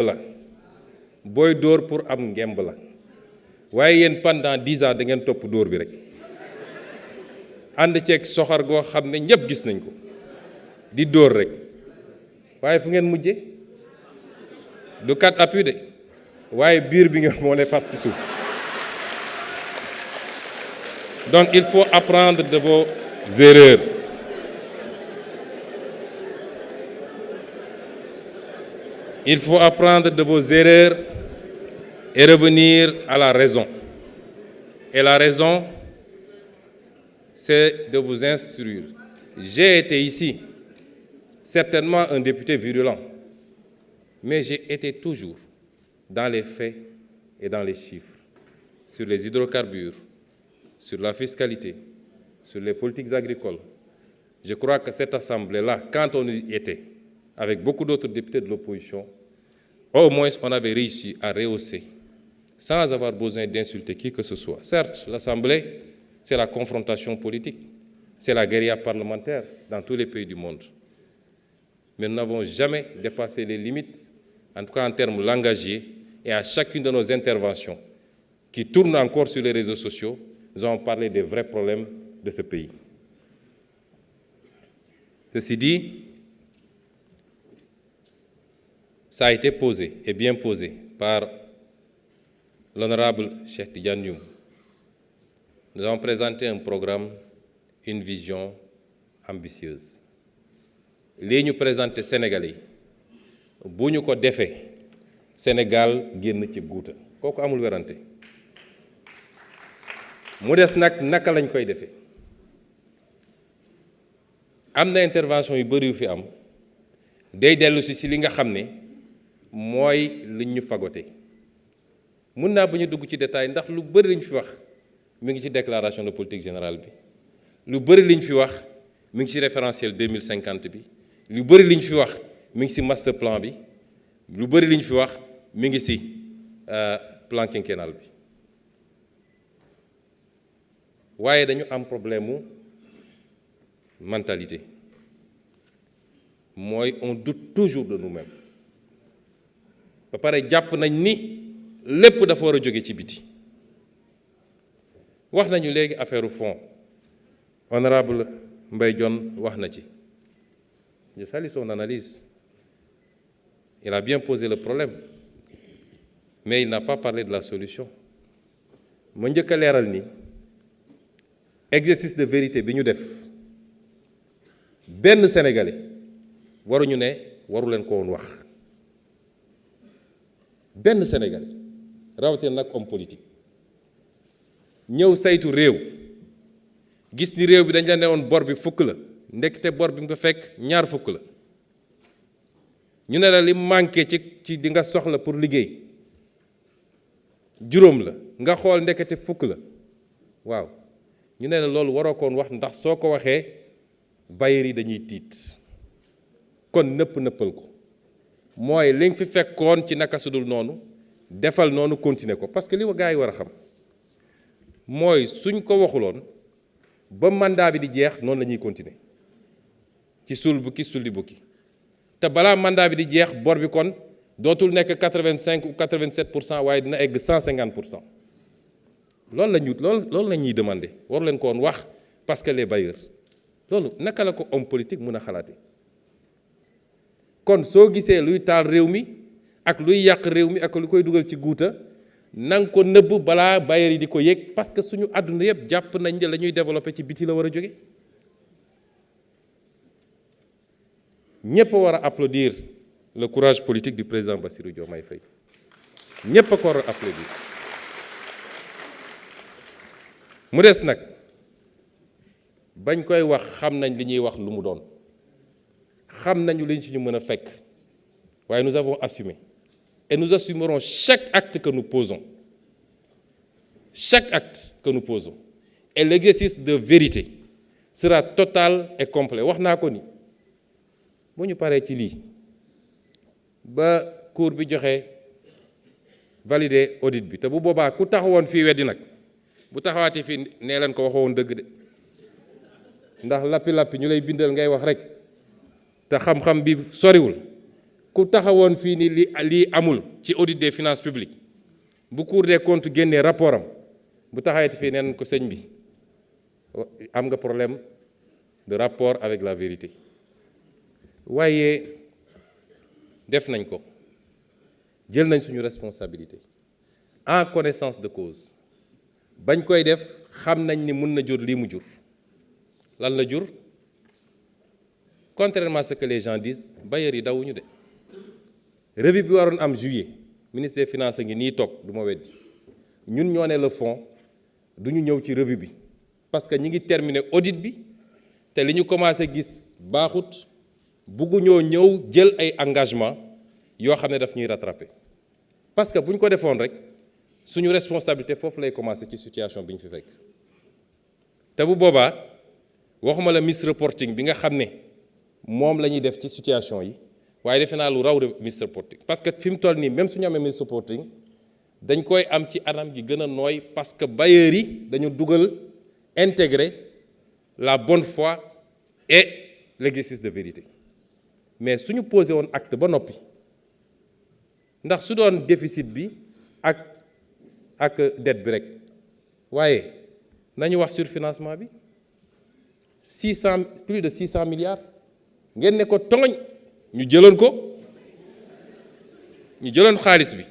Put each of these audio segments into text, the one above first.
la booy dóor pour am ngemb la waaye yéen pendant 10 ans da ngeen topp dóor bi rek ànd ceeg soxor goo xam ne ñëpp gis nañ ko di dóor rek waaye fu ngeen mujje du kat appui de waaye biir bi nga moo ne fas ci suuf. Donc il faut apprendre de vos erreurs. Il faut apprendre de vos erreurs et revenir à la raison. Et la raison, c'est de vous instruire. J'ai été ici, certainement un député virulent, mais j'ai été toujours dans les faits et dans les chiffres, sur les hydrocarbures, sur la fiscalité, sur les politiques agricoles. Je crois que cette assemblée-là, quand on y était, avec beaucoup d'autres députés de l'opposition, au moins on avait réussi à rehausser, sans avoir besoin d'insulter qui que ce soit. Certes, l'Assemblée, c'est la confrontation politique, c'est la guérilla parlementaire dans tous les pays du monde. Mais nous n'avons jamais dépassé les limites, en tout cas en termes langagiers, et à chacune de nos interventions, qui tournent encore sur les réseaux sociaux, nous avons parlé des vrais problèmes de ce pays. Ceci dit, ça a été posé, et bien posé, par l'honorable Cheikh Tidiane Youm. Nous avons présenté un programme, une vision ambitieuse. Lii ñu présenté Sénégalais yi bu ñu ko defee Sénégal génn ci guuta kooku amul werante mu des nag naka lañ koy defee am na intervention yu bëri yu fi am day dellu si li nga xam ne mooy liñ ñu fagote mun naa ba ñu dugg ci détail ndax lu bëri liñ fi wax mi ngi ci déclaration de politique générale bi lu bëri liñ fi wax mi ngi ci référentiel 2050 bi lu bëri liñ fi wax mi ngi ci master plan bi lu bëri liñ fi wax mi ngi ci plan quinquennal bi waaye dañu am problème mu mentalité mooy on doute toujours de nous-mêmes ba pare jàpp nañ ni lépp dafa war a jóge ci biti wax nañu léegi affaire fond honorable Mbaye Dione wax na ci je salue son analyse il a bien posé le problème mais il n'a pas parlé de la solution ma njëkk a leeral ni exercice de vérité bi ñu def benn Sénégalais waruñu ne waru leen ko woon wax benn Sénégalais rawatina nag homme politique ñëw saytu réew gis ni réew bi dañ la ne woon bor bi fukk la ndekete bor bi nga fekk ñaar fukk la ñu ne la li manqué ci di nga soxla pour liggéey juróom la nga xool ndekete fukk la waaw ñu ne la loolu waroo koon wax ndax soo ko waxee bailleurs yi dañuy tiit kon nëppal ko mooy li nga fi fekkoon ci naka sudul noonu defal noonu continuer ko parce que li gars yi war a xam mooy suñ ko waxuloon ba mandat bi di jeex noonu la ñuy continuer ci suul bukki sulli bukki te balaa mandat bi di jeex bor bi kon dootul nekk 85 ou 87% waaye dina egg 150%. loolu la ñuy demander waru leen ko woon wax parce que les bailleurs loolu naka la ko homme politique mën a xalaate kon soo gisee luy taal réew mi ak luy yàq réew mi ak lu koy dugal ci guuta nanga ko nëbb balaa bailleurs yi di ko yëg parce que suñu àdduna yëpp jàpp nañ ne la ñuy développé ci biti la war a jóge ñëpp a war a applaudir le courage politique du président Bassirou Diomaye Faye ñëpp a ko war a applaudir mu des nag bañ koy wax xam nañ li ñuy wax lu mu doon xam nañu liñ ci ñu mën a fekk waaye nous avons assumé et nous assumerons chaque acte que nous posons chaque acte que nous posons et l'exercice de vérité sera total et complet wax naa ko ni bu ñu paree ci lii ba cour bi joxe valider audit bi te bu boobaa ku taxawoon fii weddi nag bu taxawaatee fii nee leen ko waxoon dëgg de ndax lappi-lappi ñu lay bindal ngay wax rek te xam-xam bi soriwul ku taxawoon fii ni lii amul ci audit des finances publiques bu Cour des comptes génnee rapport am bu taxaweti fii neen ko sëñ bi am nga problème de rapport avec la vérité waaye def nañ ko jël nañ suñu responsabilité en connaissance de cause bañ koy def xam nañ ni mun na jur lii mu jur lan la jur contrairement à ce que les gens disent bailleurs yi dawuñu de revue bi waroon am juillet ministre des finances ngi nii toog du ma weddi ñun ñoo ne le fond du ñu ñëw ci revue bi parce que ñi ngi terminer audit bi te li ñu commencé gis baaxut bugguñoo ñëw jël ay engagement yoo xam ne daf ñuy rattraper parce que bu ñu ko defoon rek suñu responsabilité foofu lay commencer ci situation bi ñu fi fekk te bu boobaa waxuma la misreporting bi nga xam ne moom la ñuy def ci situation yi waaye defe naa lu raw de misreporting parce que fi mu toll nii même suñu amee misreporting dañ koy am ci anam gi gën a nooy parce que bailleurs yi dañu dugal intégrer la bonne foi et l'exercice de vérité mais suñu posé woon acte ba noppi ndax su doon déficit bi ak dette bi rek waaye nañu wax surfinancement bi plus de 600 milliards ngeen ne ko toŋoñ ñu jëloon xaalis bi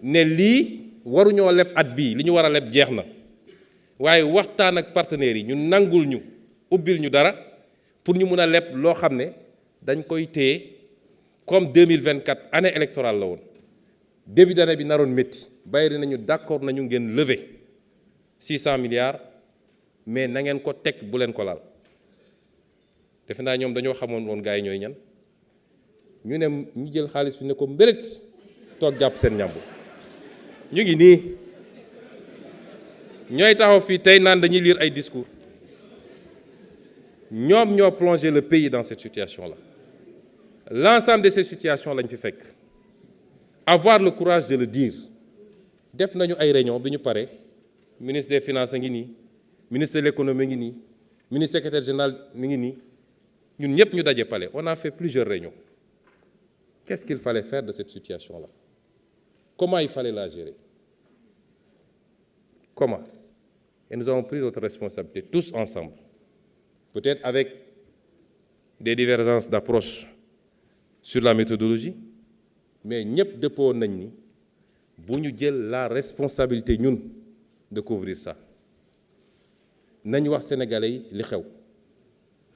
ne lii waruñoo leb at bii li ñu war a leb jeex na waaye waxtaan ak partenaires yi ñu nangul ñu ubbil ñu dara pour ñu mun a leb loo xam ne dañ koy téye comme 2024 année électorale la woon début d'année bi naroon métti bàyyi nañu d'accord nañu ngeen lever 600 milliards mais na ngeen ko teg bu leen ko laal defe naa ñoom dañoo xamoon woon gars yi ñooy ñan ñu ne ñu jël xaalis bi ne ko mbéret toog jàpp seen ñàmbu ñu ngi nii ñooy taxaw fii tey naan dañuy lire ay discours ñoom ñoo plongé le pays dans cette situation-là l'ensemble de ces situations lañ fi fekk avoir le courage de le dire def nañu ay réunion bi ñu pare ministre des finances a ngi nii ministre de l'économie ngi nii ministre secrétaire général mi ngi nii ñun ñëpp ñu daje palais on a fait plusieurs réunions qu'est-ce qu'il fallait faire de cette situation-là comment il fallait la gérer comment et nous avons pris notre responsabilité tous ensemble peut-être avec des divergences d'approche sur la méthodologie mais ñëpp dëppoo nañ ni bu ñu jël la responsabilité ñun de couvrir ça nañu wax sénégalais yi li xew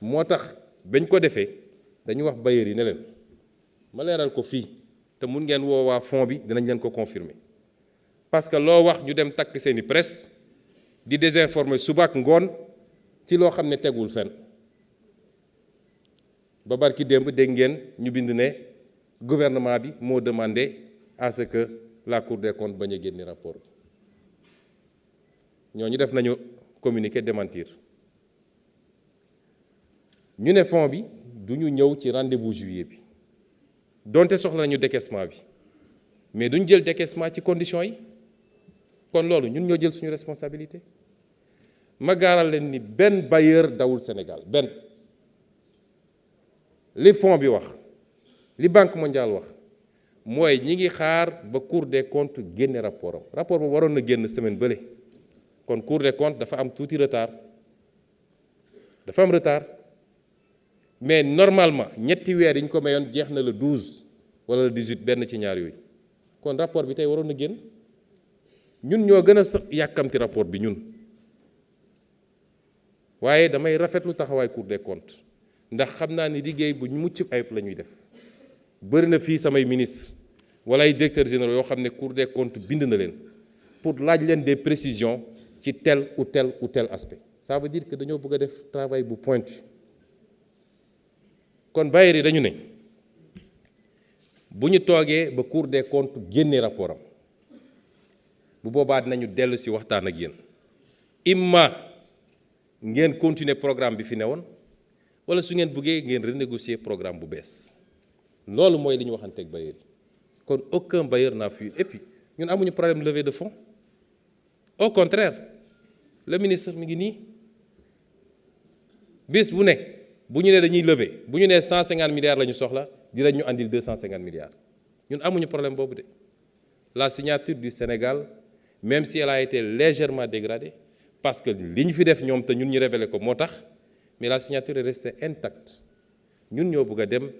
moo tax bañ ko defee dañu wax bailleurs yi ne leen ma leeral ko fii te mun ngeen woo waa fond bi dinañ leen ko confirmer parce que loo wax ñu dem takk seeni presse di désinformer suba ak ngoon ci loo xam ne tegul fenn ba barki démb dégg ngeen ñu bind ne gouvernement bi moo demandé à ce que la Cour des comptes bañ a génne rapport bi ñooñu def nañu communiqué démentir ñu ne fond bi du ñu ñëw ci rendez-vous juillet bi donte soxla nañu décaissement bi mais duñ jël décaissement ci conditions yi kon loolu ñun ñoo jël suñu responsabilité ma gaaral leen ni benn bailleur dawul Sénégal benn li fond bi wax li banque mondiale wax mooy ñi ngi xaar ba Cour des comptes génne rapport am rapport boobu waroon na génn semaine bële kon Cour des comptes dafa am tuuti retard dafa am retard mais normalement ñetti weer yi ñu ko mayoon jeex na le 12 wala le 18 benn ci ñaar yooyu kon rapport bi tey waroon na génn ñun ñoo gën a yàkkamti rapport bi ñun waaye damay rafetlu taxawaay Cour des comptes ndax xam naa ni liggéey bu mucc ayib la ñuy def bëri na fii samay ministre wala ay directeurs généraux yoo xam ne Cour des comptes bind na leen pour laaj leen des précisions ci tel ou tel aspect ça veut dire que dañoo bëgg a def travail bu pointu kon bailleurs yi dañu ne bu ñu toogee ba Cour des comptes génnee rapport am bu boobaa dinañu dellu si waxtaan ak yéen imma ngeen continuer programme bi fi newoon wala su ngeen bëggee ngeen renégocier programme bu bees loolu mooy li ñu waxanteeg bailleurs yi kon aucun bailleur n'a fui et puis ñun amuñu problème levée de fonds au contraire le ministre mi ngi nii bis bu ne bu ñu nee dañuy lever bu ñu nee 150 milliards la ñu soxla dinañ ñu andil 250 milliards ñun amuñu problème boobu de. La signature du Sénégal, même si elle a été légèrement dégradée, parce que li ñu fi def ñoom te ñun ñu révélé ko moo tax, mais la signature est restée intacte. Ñun ñoo bëgg a dem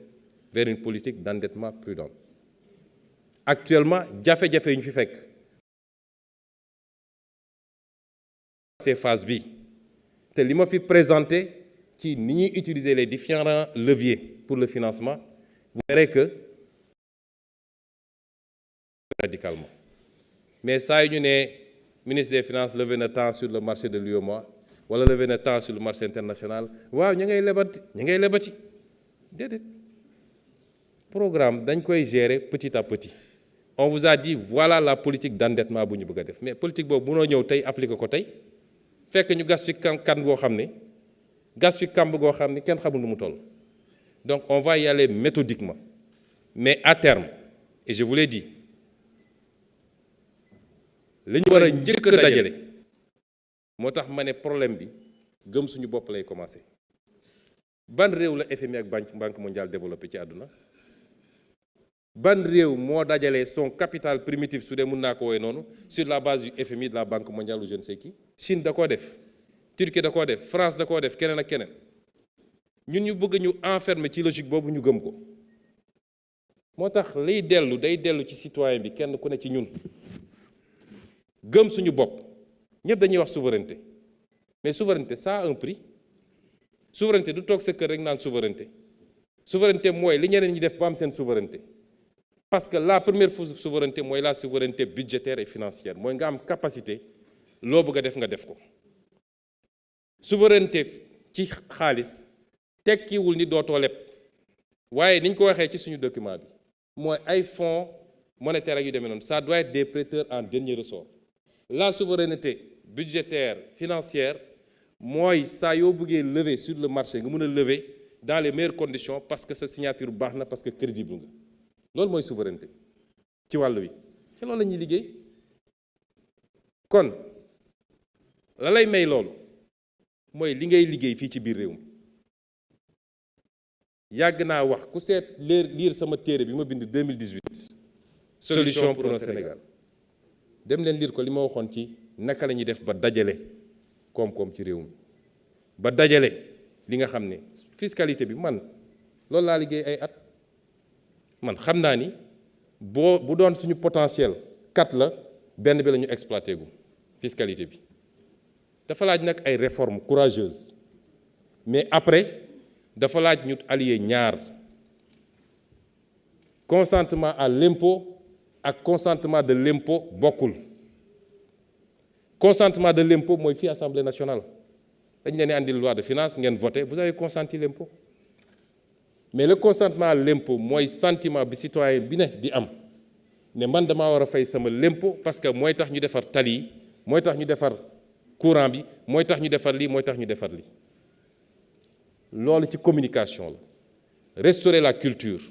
vers une politique d'endettement prudent. Actuellement jafe-jafe yi ñu fi fekk ces phases bi te li ma fi présenté ci ni ñuy utiliser les différents leviers pour le financement, vous verrez que radicalement. Mais ça, ñu ne ministre des Finances levé na temps sur le marché de l'UEMOA wala levé na temps sur le marché international waaw ñu ngay lebati déedéet programme dañ koy gérer petit à petit. On vous a dit voilà la politique d'endettement bu ñu bëgg a def mais politique boobu mënoo ñëw tey appliquer ko tey fekk ñu gas fi kan goo xam ne gas fi kamb goo xam ne kenn xamul nu mu toll. Donc on va y aller méthodiquement mais à terme, et je vous l'ai dit, li ñu war a njëkk a dajale moo tax ma ne problème bi gëm suñu bopp lay commencer. Ban réew la FMI ak banque mondiale développé ci àdduna ban réew moo dajale son capital primitif su dee mun naa ko woowee noonu sur la base du FMI, de la banque mondiale ou je ne sais qui. Chine da koo def, Turquie da koo def, France da koo def, keneen ak keneen. ñun ñu bëgg ñu enfermer ci logique boobu ñu gëm ko. moo tax liy dellu day dellu ci citoyen bi kenn ku ne ci ñun gëm suñu bopp ñëpp dañuy wax souveraineté mais souveraineté ça a un prix. Souveraineté du toog sa kër rek naan souveraineté. Souveraineté mooy li ñeneen ñi def ba am seen souveraineté. Parce que la première souveraineté mooy la souveraineté budgétaire et financière mooy nga am capacité loo bëgg a def nga def ko. Souveraineté ci xaalis tekkiwul ni dootoo leb waaye niñ ko waxee ci suñu document bi mooy ay fonds monétaires ak yu demee noonu ça doit être des prêteurs en dernier ressort. La souveraineté budgétaire financière mooy saa yoo bëggee lever sur le marché nga mën a lever dans les meilleures conditions parce que sa signature baax na parce que crédible nga loolu mooy souveraineté ci wàll wi ci loolu la ñuy liggéey. kon la lay may loolu mooy li ngay liggéey fii ci biir réew mi yàgg naa wax ku seet lire sama téere bi ma bind 2018 solution pour le Sénégal dem leen lire ko li ma waxoon ci naka la ñuy def ba dajale koom-koom ci réew mi ba dajale li nga xam ne fiscalité bi man loolu laa liggéey ay at man xam naa ni bu doon suñu potentiel 4 la benn bi la ñu exploité gu fiscalité bi dafa laaj nag ay réformes courageuses mais après dafa laaj ñu allier ñaar consentement à l'impôt ak consentement de l'impôt bokkul. Consentement de l'impôt mooy fii Assemblée nationale dañ leen di andil loi de finances ngeen voté vous avez consenti l'impôt mais le consentement à l'impôt mooy sentiment bi citoyen bi ne di am ne man damaa war a fay sama l'impôt parce que mooy tax ñu defar tali yi mooy tax ñu defar courant bi mooy tax ñu defar lii mooy tax ñu defar lii. loolu ci communication la restaurer la culture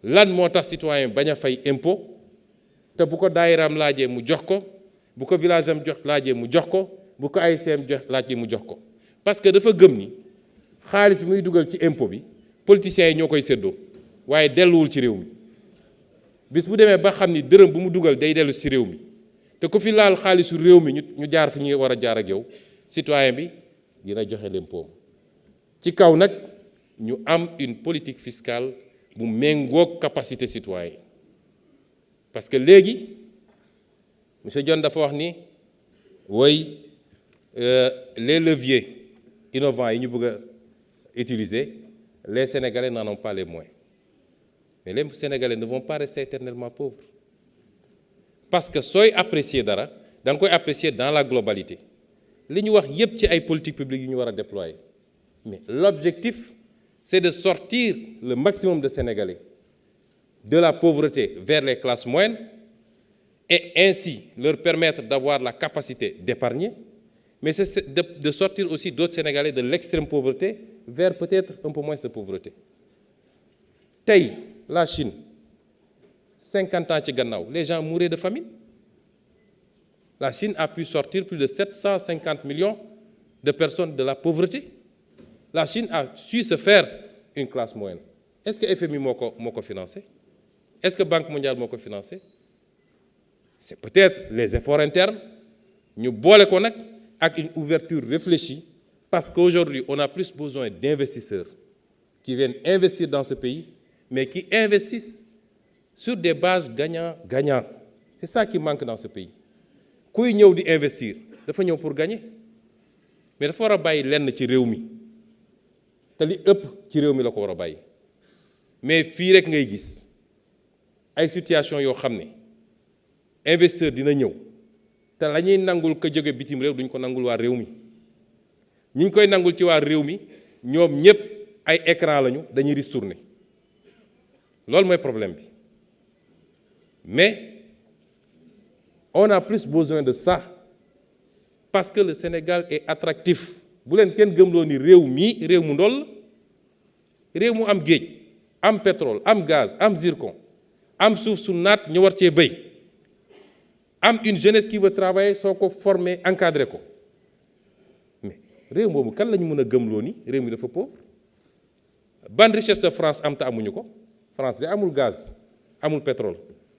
lan moo tax citoyen bañ a fay impôt te bu ko daayiraam laajee mu jox ko bu ko village am jox laajee mu jox ko bu ko ASCM jox laajee mu jox ko parce que dafa gëm ni xaalis bi muy dugal ci impôt bi politiciens yi ñoo koy séddoo waaye delluwul ci réew mi bis bu demee ba xam ni dërëm bu mu dugal day dellu ci réew mi te ku fi laal xaalisu réew mi ñu jaar fi ñuy war a jaar ak yow citoyen bi dina joxe l'impôt ci kaw nag ñu am une politique fiscale bu méngoog capacité citoyen parce que léegi monsieur Dione dafa wax ni woy les leviers innovants yi ñu bëgg a utiliser les Sénégalais n'en ont pas les moyens mais les Sénégalais ne vont pas rester éternellement pauvres parce que sooy apprécier dara da nga koy apprécier dans la globalité li ñu wax yépp ci ay politiques publiques yu ñu war a déployer mais l'objectif c'est de sortir le maximum de Sénégalais de la pauvreté vers les classes moyennes et ainsi leur permettre d'avoir la capacité d'épargner, mais c'est de sortir aussi d'autres Sénégalais de l'extrême pauvreté vers peut-être un peu moins de pauvreté. Tey la Chine 50 ans ci gannaaw les gens mouraient de famine. La Chine a pu sortir plus de 750 millions de personnes de la pauvreté. La Chine a su se faire une classe moyenne. est-ce que FMI moo ko financé? Est-ce que Banque mondiale moo ko financé? C'est peut-être les efforts internes ñu boole ko nag ak une ouverture réfléchie, parce qu'aujourd'hui on a plus besoin d'investisseurs qui viennent investir dans ce pays, mais qui investissent sur des bases gagnant-gagnant. C'est ça qui manque dans ce pays. Kuy ñëw di investir dafa ñëw pour gagner, mais dafa war a bàyyi lenn ci réew mi te li ëpp ci réew mi la ko war a bàyyi. Mais fii rek ngay gis ay situation yoo xam ne investisseur dina ñëw te la ñuy nangul ko jóge bitim réew duñ ko nangul waa réew mi. ñi ñu koy nangul ci waa réew mi ñoom ñëpp ay écran lañu, dañuy ristourner. Loolu mooy problème bi. Mais on a plus besoin de ça parce que le Sénégal est attractif. Bu leen kenn gëmloo ni réew mi réew mu ndol, réew mu am géej, am pétrole, am gaz, am zircon, am suuf su naat ñu war cee béy, am une jeunesse qui veut travailler, soo ko former encadrer ko. Mais réew moomu kan la ñu mën a gëmloo ni réew mi dafa pauvre? Ban richesse de France am te amuñu ko? France de amul gaz, amul pétrole,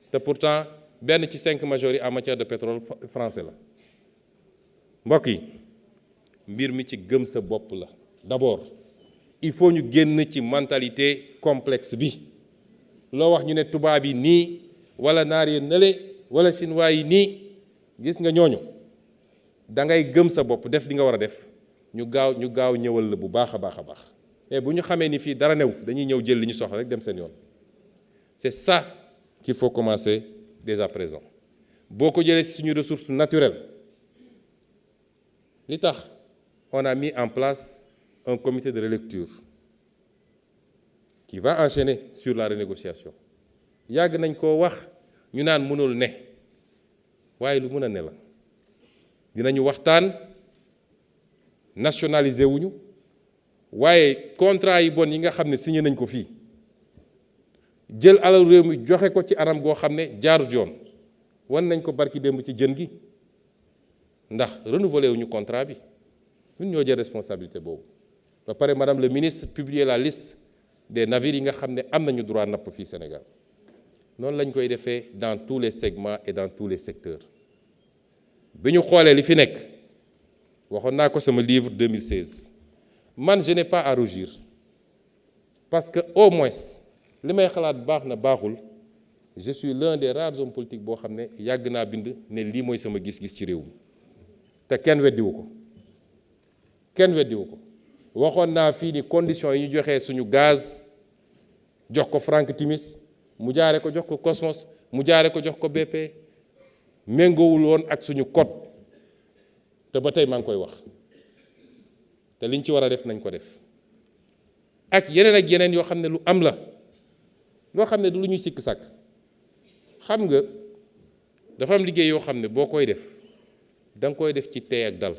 te pourtant benn ci 5 majors yi en matière de pétrole français la. Mbokk yi, mbir mi ci gëm sa bopp la. D'abord, il faut ñu génn ci mentalité complexe bi. Loo wax ñu ne tubaab yi nii wala naar yi nële wala chinois yi nii, gis nga ñooñu da ngay gëm sa bopp def li nga war a def ñu gaaw ñëwal la bu baax a baax a baax. Mais bu ñu xamee ni fii dara new dañuy ñëw jël li ñu soxla rek dem seen yoon. C'est ça qu'il faut commencer dès à présent. Boo ko jëlee suñu ressources naturelles li tax on a mis en place un comité de relecture qui va enchaîner sur la renégociation. Yàgg nañ koo wax ñu naan mënul ne waaye lu mën a ne la. Dinañu waxtaan nationaliser wuñu waaye contrat yi bon yi nga xam ne signé nañ ko fii jël alal réew mi joxe ko ci anam goo xam ne jaarut yoon wan nañ ko barki démb ci jën gi ndax renouveler wuñu contrat bi ñun ñoo jël responsabilité boobu. Ba pare madame le ministre publier la liste des navires yi nga xam ne am nañu droit napp fii Sénégal. Noonu lañ koy defee dans tous les segments et dans tous les secteurs. Bi ñu xoolee li fi nekk waxoon naa ko sama livre 2016 man je n'ai pas à rougir parce que au moins li may xalaat baax na baaxul je suis l'un des rares hommes politiques boo xam ne yàgg naa bind ne lii mooy sama gis-gis ci réew mi te kenn weddiwu ko waxoon naa fii ni conditions yi ñu joxee suñu gaz jox ko Frank Timis mu jaare ko jox ko Cosmos mu jaare ko jox ko BP méngoowul woon ak suñu code te ba tey maa ngi koy wax te liñ ci war a def nañ ko def ak yeneen yoo xam ne lu am la loo xam ne du lu ñuy sikk sàkk. Xam nga dafa am liggéey yoo xam ne boo koy def da nga koy def ci tey ak dal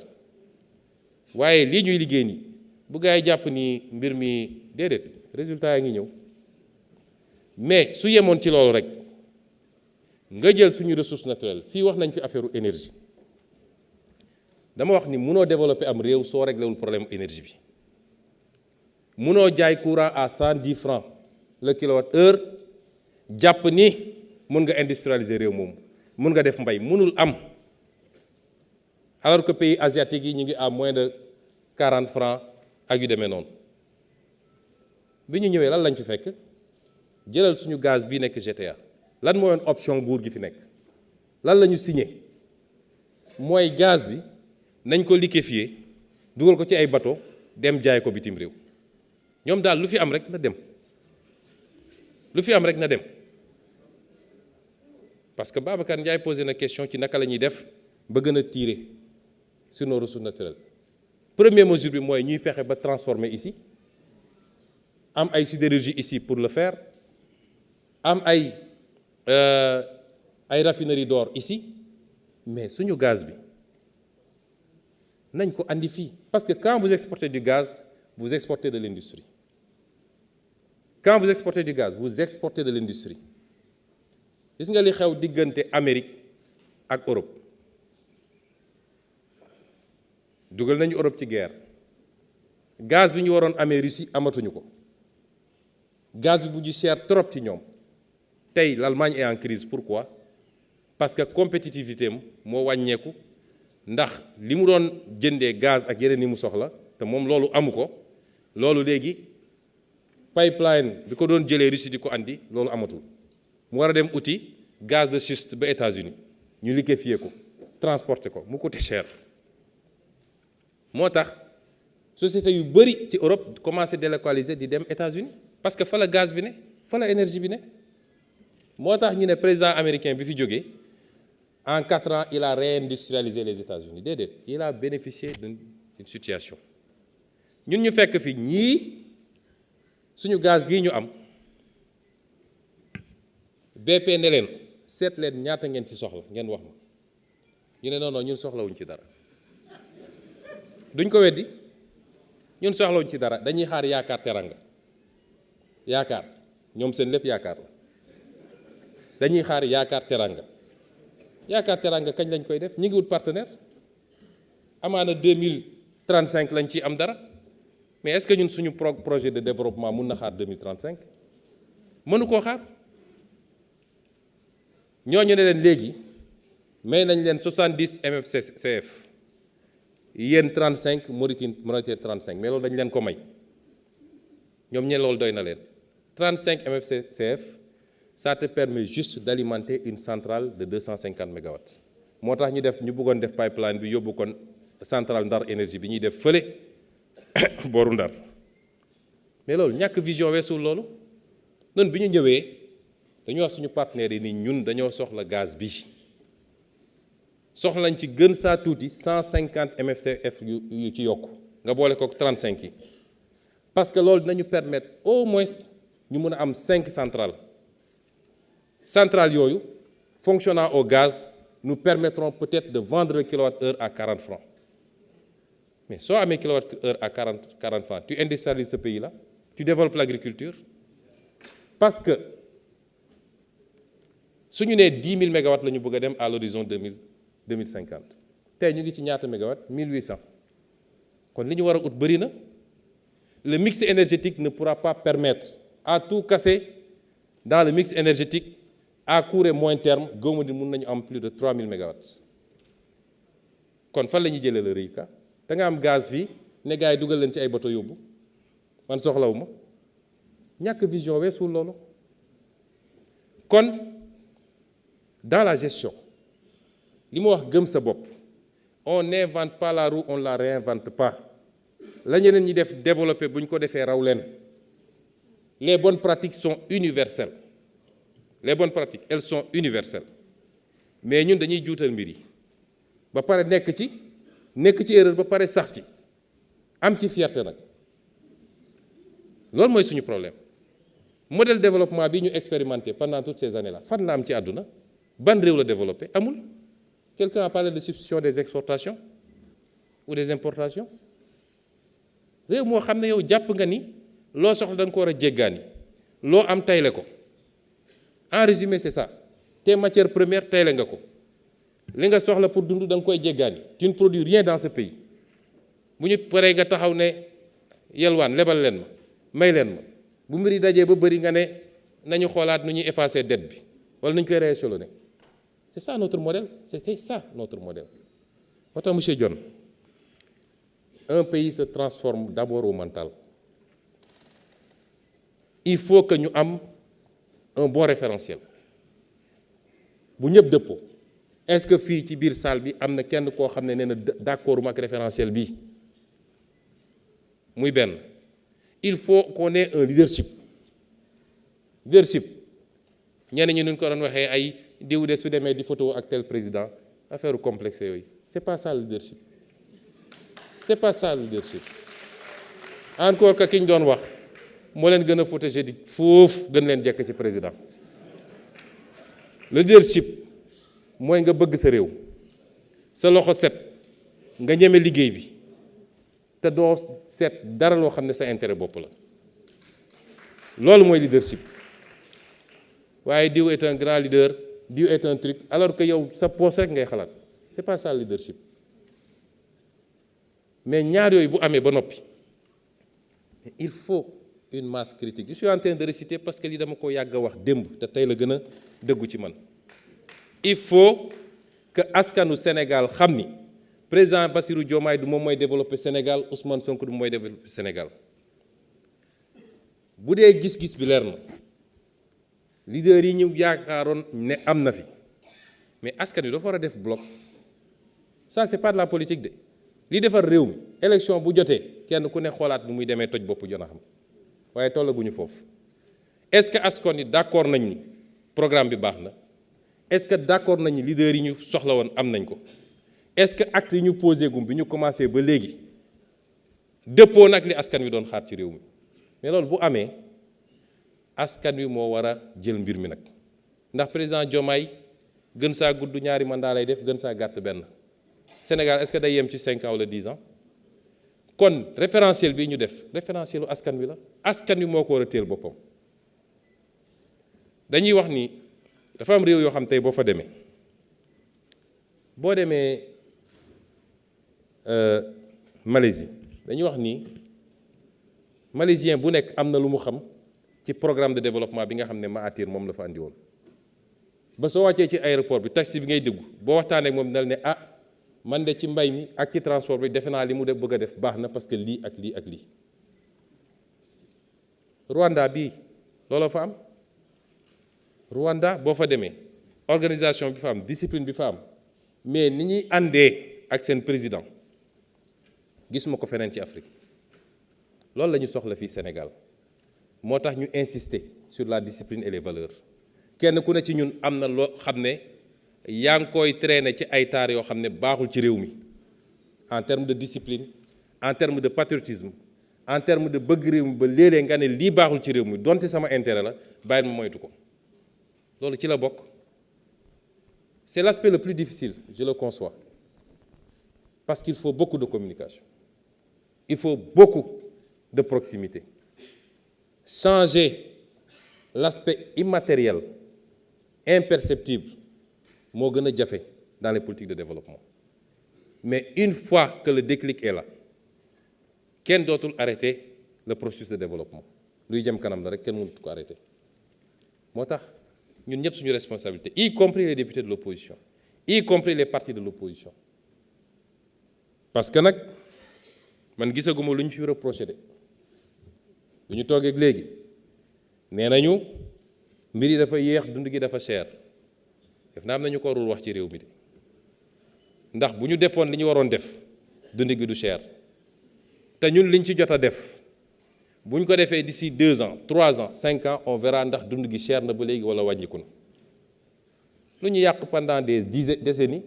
waaye lii ñuy liggéey nii bu gaa yi jàpp ni mbir mi déedéet résultat yaa ngi ñëw mais su yemoon ci loolu rek nga jël suñu ressource naturelle fii wax nañ fi affaire énergie dama wax ni mënoo développer am réew soo réglewul problème énergie bi mënoo jaay courant à 110 francs le kilowatt-heure jàpp ni mën nga industrialiser réew moomu mën nga def mbay mënul am alors que pays asiatiques yi ñu ngi à moins de 40 francs ak yu demee noonu. Bi ñu ñëwee lan lañ fi fekk jëlal suñu gaz bii nekk GTA lan mooy option nguur gi fi nekk lan la ñu signé mooy gaz bi nañ ko liquéfier dugal ko ci ay bateau dem jaay ko bitim réew ñoom daal lu fi am rek na dem lu fi am rek na dem. Parce que Babacar Ndiaye posé na question ci naka la ñuy def ba gën a tirer sur nos ressources naturelles. Première mesure bi mooy ñuy fexe ba transformer ici am ay sidérurgie ici pour le faire am ay raffinerie d'or ici mais suñu gaz bi nañ ko andi fii parce que quand vous exportez du gaz vous exportez de l'industrie. Quand vous exportez du gaz vous exportez de l'industrie. Gis nga li xew diggante Amérique ak Europe dugal nañu Europe ci guerre gaz bi ñu waroon amee Russie amatuñu ko gaz bi mujj cher trop ci ñoom tey l'Allemagne est en crise pourquoi parce que compétitivité am moo wàññeeku ndax li mu doon jëndee gaz ak yeneen yi mu soxla te moom loolu amu ko loolu léegi pipeline bi ko doon jëlee Russie di ko andi loolu amatul mu war a dem uti gaz de schiste ba États-Unis ñu liquéfier ko transporter ko mu coûte cher moo tax société yu bëri ci Europe commencé délocaliser di dem États-Unis parce que fa la gaz bi ne fa la énergie bi ne moo tax ñu ne président américain bi fi jógee en 4 ans il a réindustrialisé les États-Unis déedéet il a bénéficié d'une situation ñun ñu fekk fi ñii suñu gaz gii ñu am BP ne leen seet leen ñaata ngeen ci soxla ngeen wax ma ñu ne non non ñun soxlawuñ ci dara duñ ko weddi ñun soxlawuñ ci dara dañuy xaar yaakaar teranga yaakaar ñoom seen lépp yaakaar la dañuy xaar yaakaar teranga kañ lañ koy def ñi ngi wut partenaire amaana 2035 lañ ciy am dara mais est-ce que ñun suñu projet de développement mun na xaar 2035 mënu koo xaar ñooñu ne leen léegi may nañ leen 70 MFCF yéen 35 Mauritanie 35 mais loolu dañ leen ko may ñoom ñe loolu doy na leen 35 MFCF ça te permet juste d'alimenter une centrale de 250 mégawatts moo tax ñu bëggoon def pipeline bi yóbbu kon centrale Ndar énergie bi ñuy def fële booru Ndar mais loolu ñàkk vision weesul loolu noonu bi ñu ñëwee dañu wax suñu partenaires yi ni ñun dañoo soxla gaz bi soxla nañ ci gën saa tuuti 150 MFCF yu ci yokku nga boole ko 35 yi parce que loolu dinañu permettre au moins ñu mën a am 5 centrales yooyu fonctionnant au gaz nous permettront peut-être de vendre le kilowattheure à 40 francs mais soo amee kilowattheure à 40 francs tu industrialises ce pays-là tu développes l'agriculture parce que su ñu nee 10 000 mégawatts la ñu bëgg a dem à l'horizon 2050 tey ñu ngi ci ñaata mégawatts 1800 kon li ñu war a ut bëri na le mix énergétique ne pourra pas permettre à tout casser dans le mix énergétique à court et moyen terme gëwma di mun nañu am plus de 3000 mégawatts kon fan la ñuy jëlee le reliquat da nga am gaz fii ne gars yi dugal leen ci ay bateau yóbbu man soxlawuma ñàkk vision weesul loolu kon dans la gestion li ma wax gëm sa bopp on n'invente pas la roue on la réinvente pas la ñeneen ñi def développer bu ñu ko defee raw leen les bonnes pratiques sont universelles les bonnes pratiques elles sont universelles mais ñun dañuy juutal mbir yi ba pare nekk ci erreur ba pare sax ci am ci fierté nag loolu mooy suñu problème modèle développement bi ñu expérimenté pendant toutes ces années là fan la am ci àdduna ban réew la développé amul quelqu'un a parlé de substitution des exportations ou des importations réew moo xam ne yow jàpp nga ni loo soxla da nga ko war a jéggaani loo am tayle ko en résumé c'est ça tes matières premières tayle nga ko li nga soxla pour dund da nga koy jéggaani tu ne produis rien dans ce pays bu ñu paree nga taxaw ne yelwaan lebal leen ma may leen ma bu mbir yi dajee ba bëri nga ne nañu xoolaat nu ñuy effacer dette bi wala nu ñu koy rééchelonner c'est ça notre modèle c'était ça notre modèle moo tax monsieur Dione un pays se transforme d'abord au mental il faut que ñu am un bon référentiel bu ñëpp dëppoo est-ce que fii ci biir salle bi am na kenn koo xam ne nee na d'accord ak référentiel bi muy benn il faut qu'on ait un leadership ñenn ñi ñu ko doon waxee ay diw de su demee di photo ak tel président affaire complexe yooyu c'est pas ça le leadership c'est pas ça le leadership encore que ki ñu doon wax moo leen gën a photogénique foofu gën leen jekk ci président le leadership mooy nga bëgg sa réew sa loxo set nga ñeme liggéey bi te doo seet dara loo xam ne sa intérêt bopp la loolu mooy leadership waaye diw est un grand leader diw est un truc alors que yow sa poche rek ngay xalaat c'est pas ça le leadership mais ñaar yooyu bu amee ba noppi il faut une masse critique. Je suis en train de réciter parce que li dama ko yàgg a wax démb te tey la gën a dëggu ci man. Il faut que askanu Sénégal xam ni président Bassirou Diomaye du moom mooy développer Sénégal, Ousmane Sonko du mooy développer Sénégal. bu dee gis-gis bi leer na leader yi ñu yaakaaroon ne am na fi mais askan wi dafa war a def bloc ça c'est pas de la politique de li defar réew mi élection bu jotee kenn ku ne xoolaat nu muy demee toj bopp jona xam waaye tollaguñu foofu. Est-ce que askan wi d'accord nañ ni programme bi baax na? Est-ce que d'accord nañ ni leader yi ñu soxla woon am nañ ko? Est-ce que acte yi ñu posé gum bi ñu commencé ba léegi dëppoo nag li askan wi doon xaar ci réew mi? Mais loolu bu amee askan wi moo war a jël mbir mi nag ndax président Diomaye gën saa gudd ñaari mandat lay def, gën saa gàtt benn. Sénégal est-ce que day yem ci 5 ans wala 10 ans? kon référentiel bi ñu def référentielu askan wi la, askan wi moo ko war a téel boppam. dañuy wax ni dafa am réew yoo xam tey boo fa demee Malaisie dañuy wax ni malaisien bu nekk am na lu mu xam ci programme de développement bi nga xam ne Mahathir moom la fa andi woon. ba soo wàccee ci aéroport bi taxi bi ngay déggu boo waxtaanee ak moom dal ne ah man de ci mbay mi ak ci transport bi defe naa li mu def bëgg a def baax na parce que lii ak lii ak lii. Rwanda bii looloo fa am Rwanda boo fa demee organisation bi fa am discipline bi fa am mais ni ñuy àndee ak seen président gisuma ko feneen ci Afrique. loolu la ñu soxla fii Sénégal moo tax ñu insister sur la discipline et les valeurs kenn ku ne ci ñun am na loo xam ne yaa ngi koy traîner ci ay taar yoo xam ne baaxul ci réew mi en termes de discipline en termes de patriotisme en termes de bëgg réew mi ba léeg-léeg nga ne lii baaxul ci réew mi donte sama intérêt la bàyyi ma moytu ko loolu ci la bokk. C'est l'aspect le plus difficile, je le conçois, parce qu'il faut beaucoup de communication, il faut beaucoup de proximité. Changer l'aspect immatériel, imperceptible, moo gën a jafe dans les politiques de développement. Mais une fois que le déclic est là, kenn dootul arrêter le processus de développement. luy jëm kanam la rek kenn mënut ko arrêter. moo tax ñun ñëpp suñu responsabilité, y compris les députés de l'opposition, y compris les partis de l'opposition. Parce que nag man gisaguma lu ñu fi reproché de lu ñu toogee ak léegi nee nañu mbir yi dafa yéex, dund gi dafa cher. def naa am na ñu ko warul wax ci réew mi de ndax bu ñu defoon li ñu waroon def dund gi du cher te ñun liñ ci jot a def bu ñu ko defee d'ici 2 ans 3 ans 5 ans on verra ndax dund gi cher na ba léegi wala wàññiku na. lu ñu yàq pendant des décennies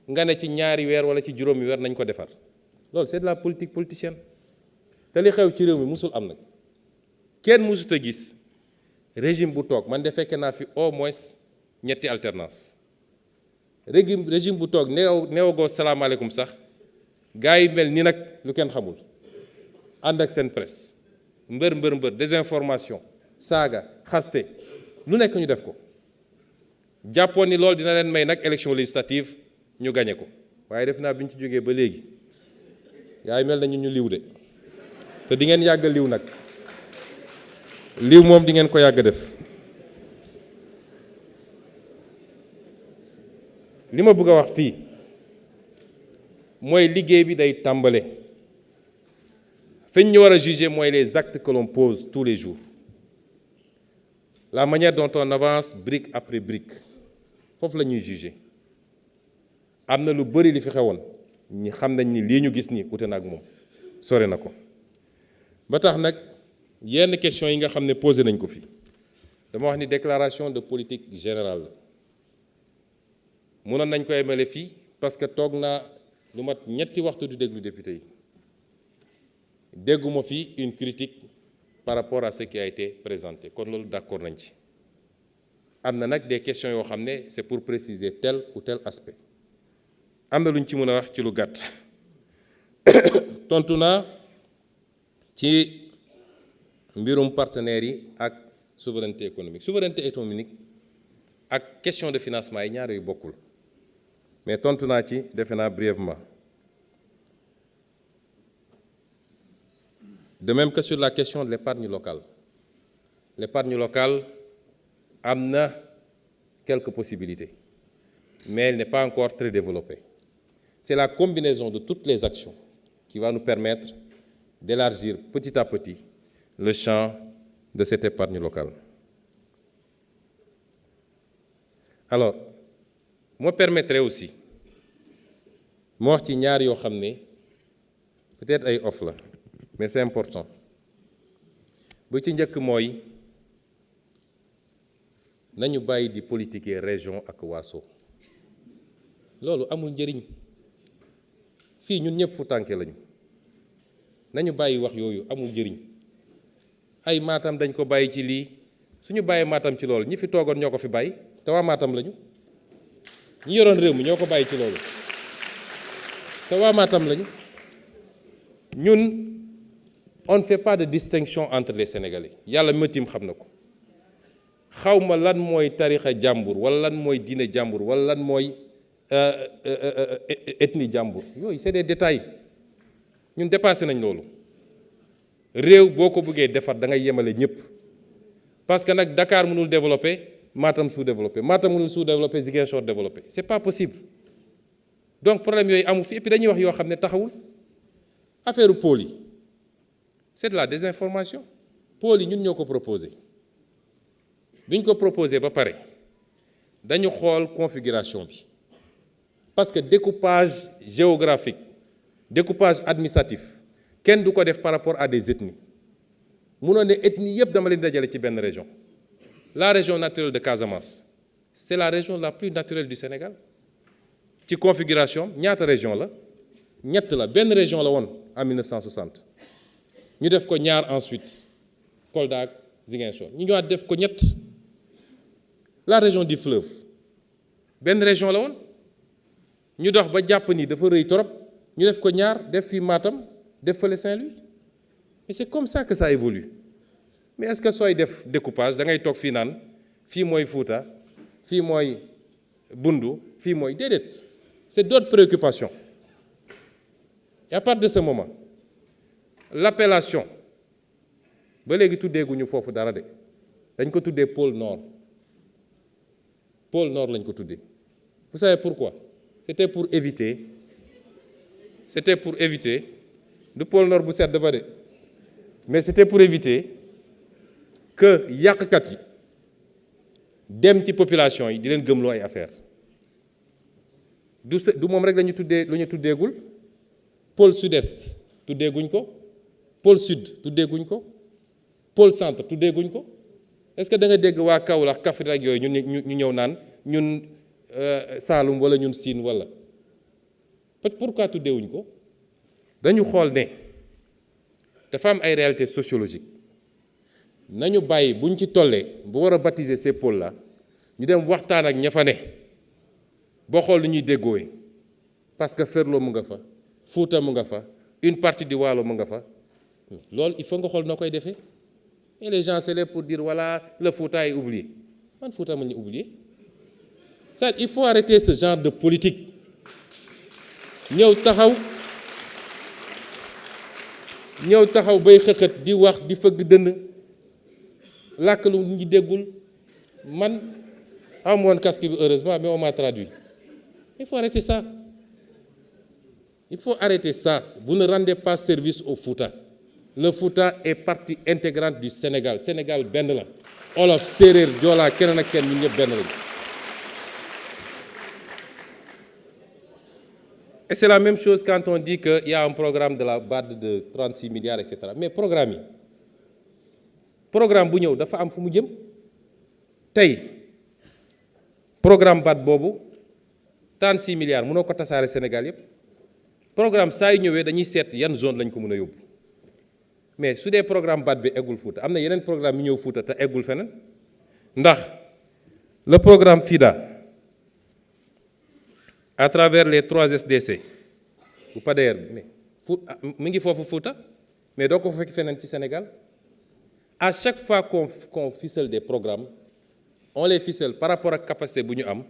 nga ne ci ñaari weer wala ci juróomi weer nañ ko defar loolu c'est de la politique politicienne te li xew ci réew mi musul am nag kenn musut a gis régime bu toog man de fekke naa fi au moins ñetti alternance régime bu toog neewagoo salaamaaleykum sax gars yi mel ni nag lu kenn xamul ànd ak seen presse mbër désinformation saaga xaste lu nekk ñu def ko jàppoon ni loolu dina leen may nag élection législative ñu gañe ko waaye def naa bi ñu ci jógee ba léegi gars yi mel nañu ñu liw de te di ngeen yàgg liw nag liw moom di ngeen ko yàgg def. li ma bëgg a wax fii mooy liggéey bi day tàmbale fi ñu war a juger mooy les actes que l'on pose tous les jours, la manière dont on avance brique après brique foofu la ñuy juger. am na lu bëri li fi xewoon ñi xam nañ ni lii ñu gis nii ute na ak moom sore na ko ba tax nag yenn question yi nga xam ne posé nañ ko fi dama wax ni déclaration de politique générale la mënoon nañ ko emale fii parce que toog naa lu mat ñetti waxtu du déglu député yi dégguma fii une critique par rapport à ce qui a été présenté kon loolu d'accord nañ ci. am na nag des questions yoo xam ne c'est pour préciser tel ou tel aspect am na lu ñu ci mën a wax ci lu gàtt tontu naa ci mbirum partenaires yi ak souveraineté économique ak question de financement yi ñaar yu bokkul mais tontu naa ci defe naa brièvement. De même que sur la question de l'épargne locale. L'épargne locale a quelques possibilités, mais elle n'est pas encore très développée. C'est la combinaison de toutes les actions qui va nous permettre d'élargir petit à petit le champ de cette épargne locale. Alors, moi permettrai aussi, moi wax ci ñaar yoo xam ne peut-être ay off la mais c'est important bu ci njëkk mooy nañu bàyyi di politiquer région ak waaso loolu amul njëriñ fii ñun ñëpp Fuutanke lañu nañu bàyyi wax yooyu amul njëriñ ay Matam dañ ko bàyyi ci lii suñu bàyyi Matam ci loolu ñi fi toogoon ñoo ko fi bàyyi te waa Matam lañu ñi yoroon réew mi ñoo ko bàyyi ci loolu te waa Matam lañu ñun on ne fait pas de distinction entre les Sénégalais yàlla mi ma tiim xam na ko xaw ma lan mooy tarixa jàmbur wala lan mooy diine jàmbur wala lan mooy ethnie jàmbur yooyu c'est des détails ñun dépassé nañ loolu réew boo ko bëggee defar da ngay yemale ñëpp parce que nag Dakar mënul développer Matam sous-développé Matam mënul sous-développé Ziguinchor développé c'est pas possible donc problème yooyu amu fi et puis dañuy wax yoo xam ne taxawul affaire pôle yi c'est de la désinformation pôle yi ñun ñoo ko proposé biñ ko proposé ba pare dañu xool configuration bi parce que découpage géographique découpage administratif kenn du ko def par rapport à des ethnies mënoon ne ethnie yëpp dama leen dajale ci benn région la région naturelle de Casamance c'est la région la plus naturelle du Sénégal ci configuration ñaata région la ñett la benn région la woon en 1960 ñu def ko ñaar ensuite Kolda ak Ziguinchor ñu ñëwaat def ko ñett la région du fleuve benn région la woon ñu dox ba jàpp ni dafa rëy torop ñu def ko ñaar def fi Matam def fële Saint-Louis mais c'est comme ça que ça évolue mais est-ce que sooy def découpage da ngay toog fii naan fii mooy Fouta fii mooy Bundu fii mooy déedéet c'est d'autres préoccupations et à partir de ce moment l'appellation ba léegi tuddeeguñu foofu dara de dañ ko tuddee pôle nord lañ ko tuddee vous savez pourquoi c'était pour éviter du pôle nord bu sedd ba de mais c'était pour éviter que yàqkat yi dem ci population yi di leen gëmloo ay affaire du moom rek lañu tuddee lu ñu tuddeegul pôle sud-est tuddeeguñ ko pôle sud tuddeeguñ ko pôle centre tuddeeguñ ko est-ce que da nga dégg waa Kaolack Kaffrine ak yooyu ñu ñëw naan ñun Saalum wala ñun Siin wala pourquoi tuddeewuñ ko dañu xool ne dafa am ay réalités sociologiques nañu bàyyi buñ ci tollee bu war a baptiser ces pôles là ñu dem waxtaan ak ña fa ne boo xool lu ñuy déggooy parce que Ferlo mu nga fa Fouta mu nga fa une partie du Waalo mu nga fa loolu il faut nga xool noo koy defee et les gens c'est là pour dire voilà le Fouta est oublié man Fouta ma ñu oublié ça il faut arrêter ce genre de politique ñëw taxaw bay xëxët di wax di fëgg dënn làkk lu ñu déggul man amoon casque bi heureusement mais on m'a traduit il faut arrêter ça vous ne rendez pas service au Fouta le Fouta est partie intégrante du Sénégal benn la Wolof séeréer Joola keneen ak kenn ñun ñëpp benn lañu et c'est la même chose quand on dit qu'il y a un programme de la BAD de 36 milliards etc mais programme bu ñëw dafa am fu mu jëm tey programme BAD boobu 36 milliards mënoo ko tasaare Sénégal yépp programme saa yu ñëwee dañuy seet yan zone lañ ko mën a yóbbu mais su dee programme BAD bi eggul Fouta am na yeneen programme yu ñëw Fouta te eggul feneen ndax le programme FIDA à travers les 3 SDC bu PADER bi mais mi ngi foofu Fouta mais doo ko fekk feneen ci Sénégal à chaque fois qu'on ficelle des programmes on les ficelle par rapport ak capacité bu ñu am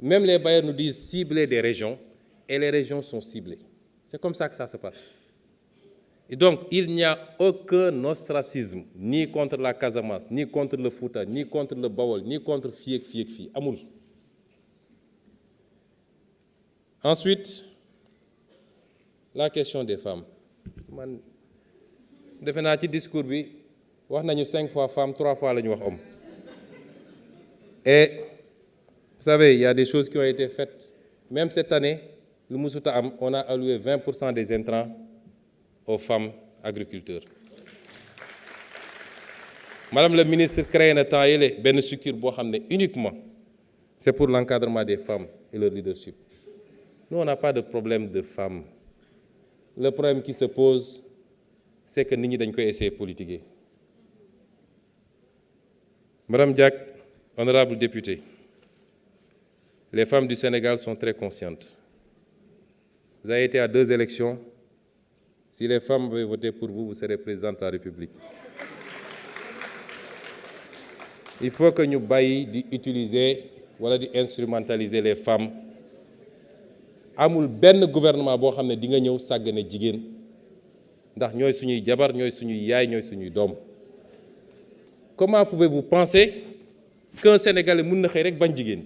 même les bailleurs nous disent cibler des régions et les régions sont ciblées c'est comme ça que ça se passe Et donc, il n'y a aucun ostracisme, ni contre la Casamance, ni contre le Fouta, ni contre le Bawol, ni contre Fi. Amul. Ensuite, la question des femmes. Defe naa ci discours bi wax nañu 5 fois femme, 3 fois la ñu wax homme. Et vous savez, il y a des choses qui ont été faites. Même cette année, le Moussouta on a alloué 20% des intrants aux femmes agriculteurs. Madame la ministre crée un temps une structure uniquement, c'est pour l'encadrement des femmes et leur leadership. Nous, on n'a pas de problème de femmes. Le problème qui se pose, c'est que nous avons essayé de politiquer. Madame Diack, honorable députée, les femmes du Sénégal sont très conscientes. Vous avez été à 2 élections. Si les femmes avaient voté pour vous, vous serez présidente de la République. Il faut que nous utiliser ou instrumentaliser les femmes. Amul ben gouvernement bo xamné di nga ñew sagane jigen ndax ñoy suñuy jabar ñoy suñuy yaay ñoy suñuy dom. Comment pouvez-vous penser qu'un Sénégalais mën na xey rek bañ jigen?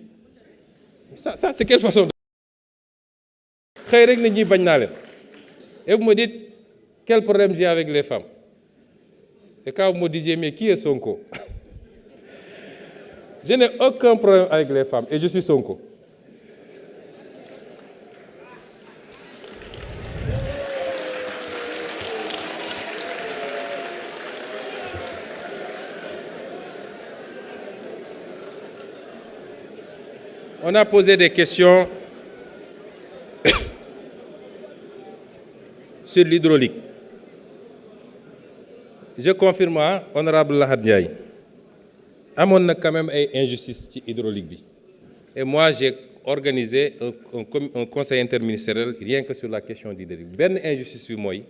Ça c'est quelle façon de xey rek na ñi bañ na leen. Et vous me dites quel problème j'ai avec les femmes? C'est quand vous me disiez mais qui est Sonko? Je n'ai aucun problème avec les femmes et je suis Sonko. On a posé des questions sur l'hydraulique. Je confirme, honorable Lahad Ndiaye, on a quand même une injustice hydraulique. Et moi, j'ai organisé un conseil interministériel rien que sur la question d'hydraulique. Ben injustice bi moy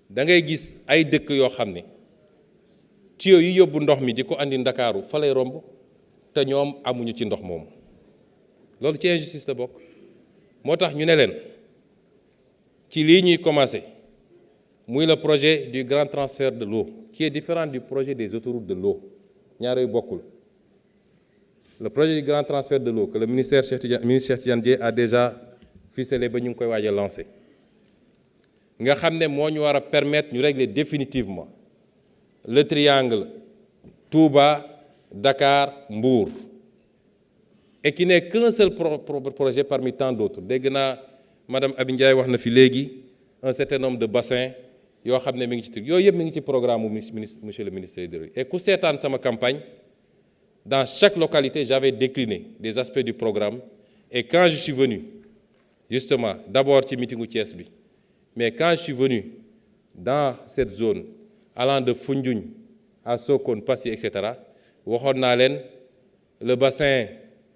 da ngay gis ay dëkk yoo xam ne tuyau yi yóbbu ndox mi di ko andi Ndakaaru fa lay romb te ñoom amuñu ci ndox moomu. Loolu ci injustice la bokk moo tax ñu ne leen ci lii ñuy commencé muy le projet du grand transfert de l'eau qui est différent du projet des autoroutes de l'eau ñaar yu bokkul. Le projet du grand transfert de l'eau que le ministère Cheikh Tidiane Dièye a déjà ficelé ba ñu ngi koy waaj a lancé nga xam ne moo ñu war a permettre ñu régler définitivement le triangle Touba Dakar Mbour. Et qui n'est qu'un seul projet parmi tant d'autres. Dégg naa madame Abi Ndiaye wax na fi léegi un certain nombre de bassins yoo xam ne mi ngi ci yooyu yëpp mi ngi ci programme monsieur le ministre de l'Hydraulique. Et ku seetaan sama campagne dans chaque localité j'avais décliné des aspects du programme. Et quand je suis venu justement d'abord ci meetingu Thiès bi mais quand je suis venu dans cette zone allant de Foundiougne à Sokone Passy etc. waxoon naa leen le bassin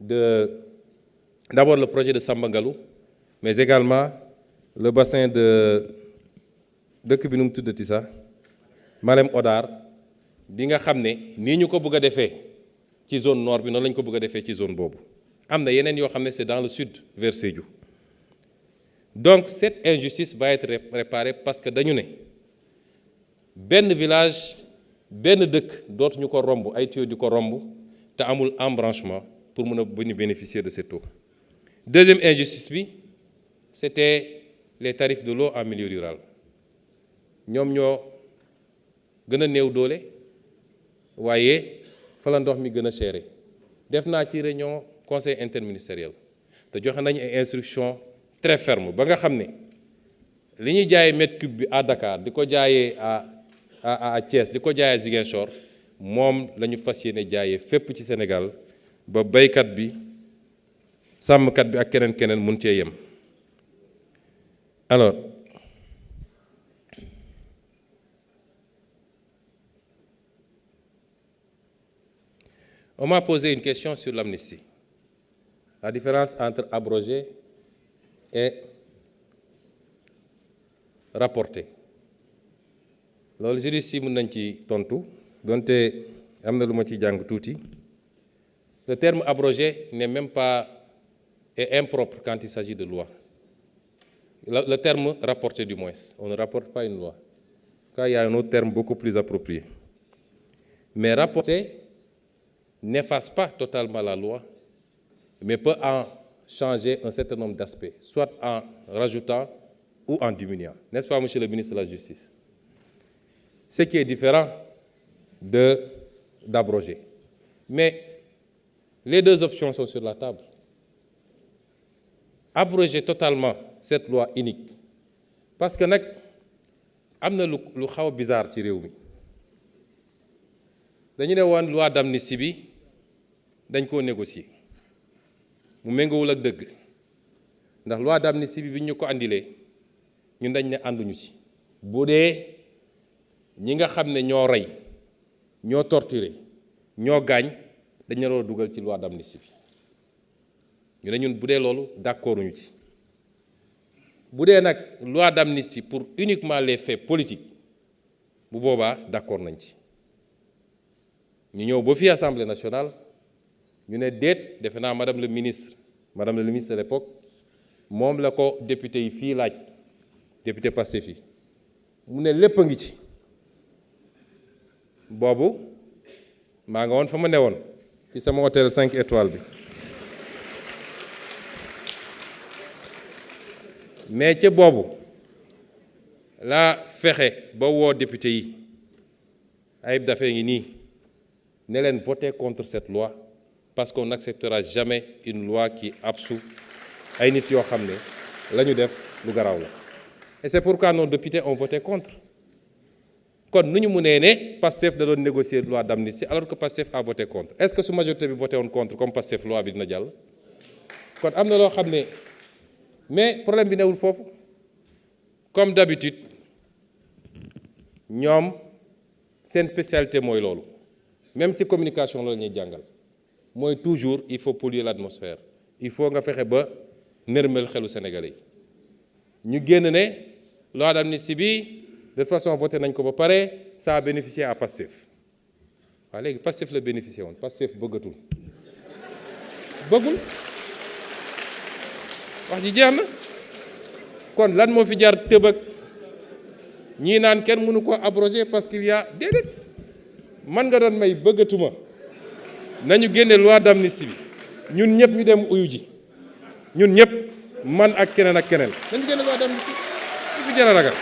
d'abord le projet de Sambangalou, mais également le bassin de Kibinoum Tudetissa, Malem Odar, bi nga xamné ni ñu ko bëgg défé ci zone nord bi non lañ ko bëgg défé ci zone bobu. Amna yenen yo xamné c'est dans le sud vers Sédhiou. Donc cette injustice va être réparée parce que dañu né benn village benn dëkk dootu ñu ko romb ay tuyau di ko romb te amul embranchement pour bénéficier de cette eau. Deuxième injustice, c'était les tarifs de l'eau en milieu rural. Nous avons gën a néew doole waaye fa la ndox mi gën a chéré. Def naa ci réunion conseil interministériel te joxe nañ ay instructions très fermes ba nga xam ne li ñuy jaayee mètre cube bi à Dakar di ko jaayee à Thiès di ko jaayee Ziguinchor moom la ñu fas yéene jaayee fépp ci Sénégal. Ba baykat bi sàmmkat bi ak keneen mun cee yem. Alors on m'a posé une question sur l'amnistie, la différence entre abroger et rapporter. Loolu juriste si mën nañ ci tontu donte am na lu ma ci jàng tuuti. Le terme abrogé n'est même pas impropre quand il s'agit de loi. le terme rapporter du moins, on ne rapporte pas une loi, car il y a un autre terme beaucoup plus approprié. Mais rapporter n'efface pas totalement la loi, mais peut en changer un certain nombre d'aspects, soit en rajoutant ou en diminuant. N'est-ce pas, monsieur le ministre de la Justice? Ce qui est différent d'abroger. Mais les deux options sont sur la table. Abroger totalement cette loi unique. Parce que nag am na lu xaw a bizarre ci réew mi dañu ne woon loi d'amnistie bi dañ koo négocier mu méngoowul ak dëgg ndax loi d'amnistie bi ñu ko andilee ñun dañ ne ànduñu ci bu dee ñi nga xam ne ñoo rey ñoo torturé ñoo gaañ dañ ne loolu dugal ci loi d'amnistie bi ñu ne ñun bu dee loolu d'accorduñu ci bu dee nag loi d'amnistie pour uniquement les faits politiques bu boobaa d'accord nañ ci ñu ñëw ba fii Assemblée nationale ñu ne déet defe naa madame le ministre de l'époque moom la ko député yi fii laaj député Pastef fi mu ne lépp a ngi ci boobu maa nga woon fa ma newoon ci sama hôtel 5 étoiles bi mais ca boobu laa fexe ba woo député yi Ayib Daffé ngi nii ne leen voter contre cette loi parce qu'on n'acceptera jamais une loi qui absout ay nit yoo xam ne la ñu def lu garaaw la et c'est pourquoi nos députés ont voté contre kon nu ñu mënee ne Pastef da doon négocier loi d'amnistie alors que Pastef a voté contre est-ce que su majorité bi voté woon contre comme Pastef loi bi dina jàll kon am na loo xam ne mais problème bi newul foofu comme d'habitude ñoom seen spécialité mooy loolu même si communication la ñuy jàngal mooy toujours il faut polluer l'atmosphère il faut nga fexe ba nërmel xelu Sénégalais yi ñu génn ne loi d'amnistie bi de toute façon voté nañ ko ba pare ça a bénéficié à Pastef waaw léegi Pastef la bénéficié woon Pastef bëggatul bëggul wax ji jeex na kon lan moo fi jar tëbëg ñii naan kenn mënu ko abroger parce qu'il y a déedéet man nga doon may bëggatuma nañu génne loi d'amnistie bi ñun ñëpp ñu dem uyu ji ñun ñëpp man ak keneen nañu génne loi d'amnistie ñu fi jar a ragal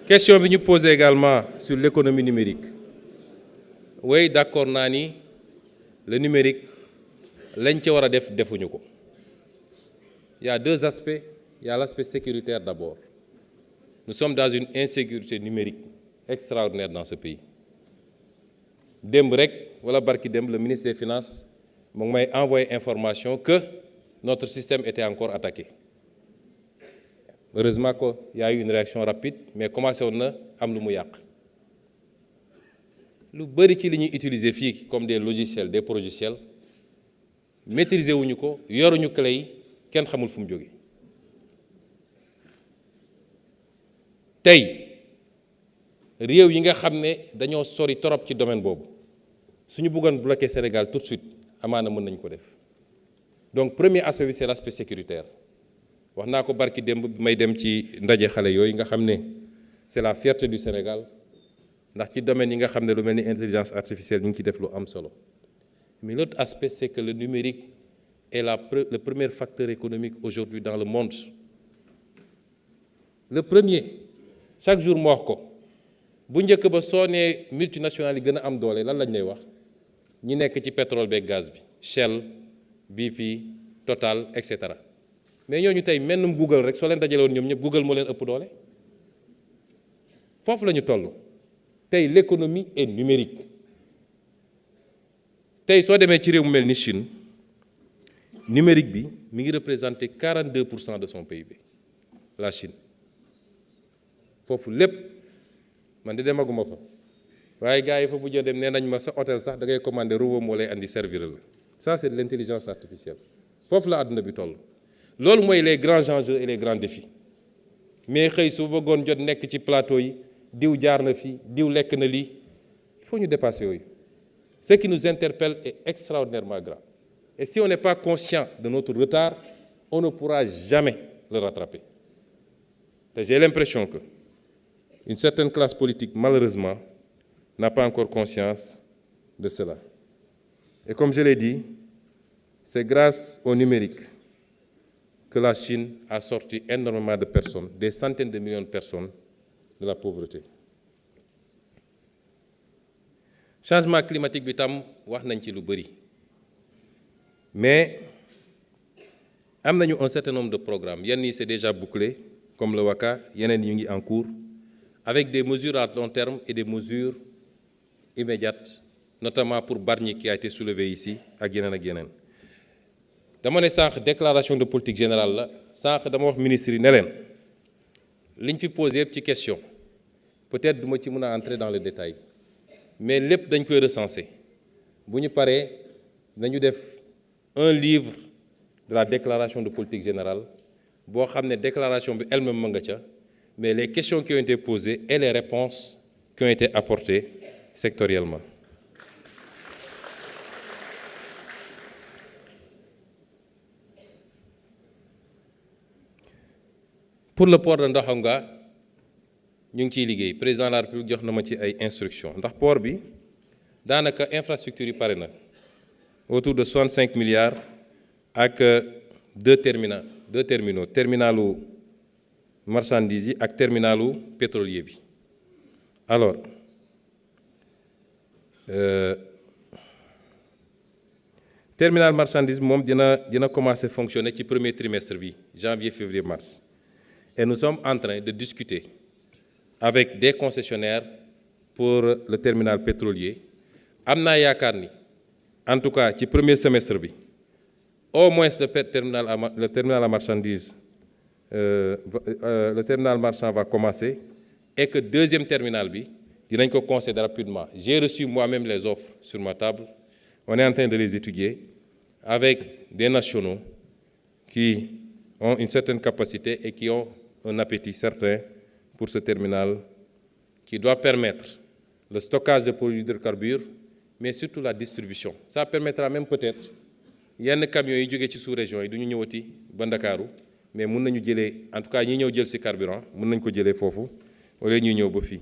question bi ñu posé également sur l'économie numérique oui d'accord naa ni le numérique lañ ca war a def defuñu ko il y a deux aspects il y a l'aspect sécuritaire d'abord nous sommes dans une insécurité numérique extraordinaire dans ce pays démb rek wala barki démb le ministre des Finances mu ngi may envoyé information que notre système était encore attaqué heureusement qu'il y a eu une réaction rapide mais commencé woon na am lu mu yàq lu bari ci li ñuy utiliser fii comme des logiciels des progiciels maîtriser wuñu ko yoruñu clé yi kenn xamul fu mu jóge tey réew yi nga xam ne dañoo sori torop ci domaine boobu suñu bëggoon bloquer Sénégal tout de suite amaana mën nañ ko def donc premier aspect bi c'est l'aspect sécuritaire wax naa ko barki démb bi may dem ci ndaje xale yooyu nga xam ne c'est la fierté du Sénégal ndax ci domaine yi nga xam ne lu mel ni intelligence artificielle ñu ngi ci def lu am solo mais l'autre aspect c'est que le numérique est le premier facteur économique aujourd'hui dans le monde le premier chaque jour mu wax ko bu njëkk ba soo nee multinationales yi gën a am doole lan lañ lay wax ñi nekk ci pétrole beeg gaz bi Shell BP Total et cetera mais ñooñu tey mennum Google rek soo leen dajale woon ñoom ñëpp Google moo leen ëpp doole foofu la ñu toll tey l'économie est numérique tey soo demee ci réew mu mel ni Chine numérique bi mi ngi représenter 42% de son PIB la Chine foofu lépp man di demaguma fa waaye gars yi fa bu dem nee nañ ma sa hôtel sax da ngay commander robot moo lay andi servir la ça c'est de l'intelligence artificielle foofu la àdduna bi toll. loolu mooy les grands enjeux et les grands défis mais xëy su bëggoon jot nekk ci plateau yi diw jaar na fi diw lekk na lii il faut ñu dépasser yooyu. Ce qui nous interpelle est extraordinairement grave et si on n'est pas conscient de notre retard on ne pourra jamais le rattraper. Et j'ai l'impression que une certaine classe politique malheureusement n'a pas encore conscience de cela. Et comme je l'ai dit, c'est grâce au numérique que la Chine a sorti énormément de personnes, des centaines de millions de personnes, de la pauvreté. Changement climatique bi tam wax nañ ci lu bari mais am nañu un certain nombre de programmes yenn yi c'est déjà bouclé comme le WACA yeneen yu ngi en cours avec des mesures à long terme et des mesures immédiates notamment pour Bargny qui a été soulevé ici ak yeneen dama ne sànq déclaration de politique générale la sànq dama wax ministre yi ne leen liñ fi posé yëpp ci question peut-être duma ci mën a entrer dans le détail mais lépp dañ koy recenser bu ñu paree nañu def un livre de la déclaration de politique générale boo xam ne déclaration bi elle-même ma nga ca mais les questions qui ont été posées et les réponses qui ont été apportées sectoriellement. Pour le port de Ndaxonga ñu ngi ciy liggéey président de la République jox na ma ci ay instructions ndax port bi daanaka infrastructure yi pare na autour de 65 milliards ak deux terminaux terminalu marchandises yi ak terminalu pétrolier bi. Alors terminal marchandise moom dina commencer fonctionner ci premier trimestre bi janvier février mars et nous sommes en train de discuter avec des concessionnaires pour le terminal pétrolier. am naa yaakaar ni en tout cas ci premier semestre bi au moins le terminal à marchandise le terminal marchand va commencer et que deuxième terminal bi dinañ ko concéder rapidement. J'ai reçu moi-même les offres sur ma table. On est en train de les étudier avec des nationaux qui ont une certaine capacité et qui ont un appétit certain pour ce terminal qui doit permettre le stockage de produits d'hydrocarbures, mais surtout la distribution. Ça permettra même peut-être yenn camions yi jógee ci sous-région yi du ñu ñëwati ba Ndakaaru mais mun nañu jëlee en tout cas ñi ñëw jël ci carburant mun nañu ko jëlee foofu wala ñuy ñëw ba fii.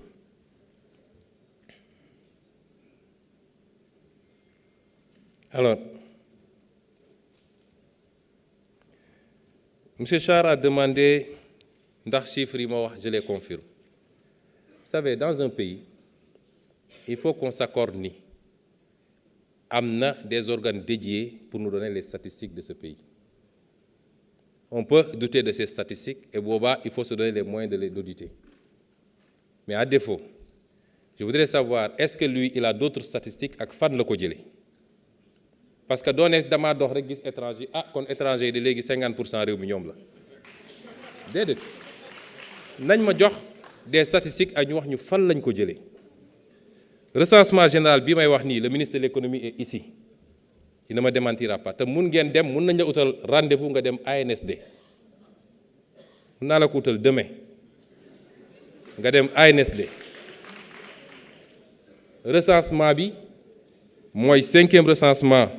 Alors, M. Char a demandé ndax chiffres yi ma wax, je les confirme. Vous savez, dans un pays, il faut qu'on s'accorde ni am na des organes dédiés pour nous donner les statistiques de ce pays. On peut douter de ces statistiques et boobaa il faut se donner les moyens de les auditer. Mais à défaut, je voudrais savoir est-ce que lui il a d'autres statistiques ak fan la ko jëlee. Parce que doone damaa dox rek gis étranger kon étranger yi de léegi 50% réew mi ñoom la déedéet nañ ma jox des statistiques ak ñu wax ñu fan lañ ko jëlee. Recensement général bi may wax nii le ministre de l'économie est ici il ne me démentira pas te mun ngeen dem mun nañ la utal rendez-vous nga dem ANSD mun naa la ko utal demain nga dem ANSD. Recensement bi mooy 5e recensement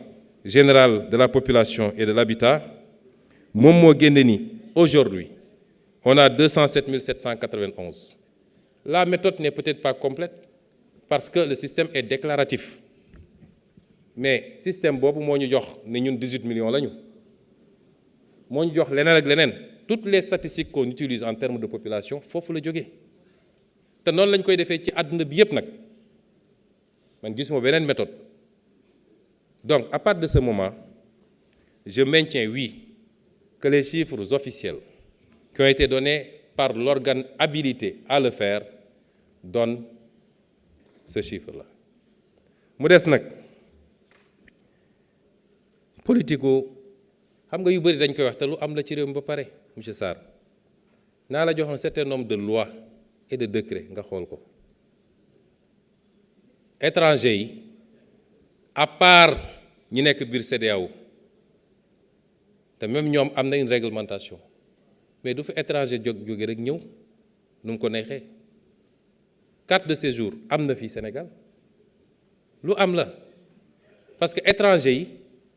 général de la population et de l'habitat moom moo génne ni aujourd'hui on a 207 791. La méthode n'est peut-être pas complète parce que le système est déclaratif mais système boobu moo ñu jox ne ñun 18 millions lañu moo ñu jox leneen ak leneen toutes les statistiques qu'on utilise en termes de population foofu la jógee te noonu lañ koy defee ci àdduna bi yépp nag man gisuma beneen méthode. Donc, à partir de ce moment, je maintiens, oui, que les chiffres officiels qui ont été donnés par l'organe habilité à le faire donnent ce chiffre-là. mu des nag politico xam nga yu bëri dañ koy wax te lu am la ci réew mi ba pare monsieur Sarr naa la jox un certain nombre de lois et de décrets nga xool ko étrangers yi à part ñi nekk biir CEDEAO te même ñoom am na une réglementation mais du fi étranger jóge rek ñëw nu mu ko neexee carte de séjour am na fii Sénégal lu am la parce que étranger yi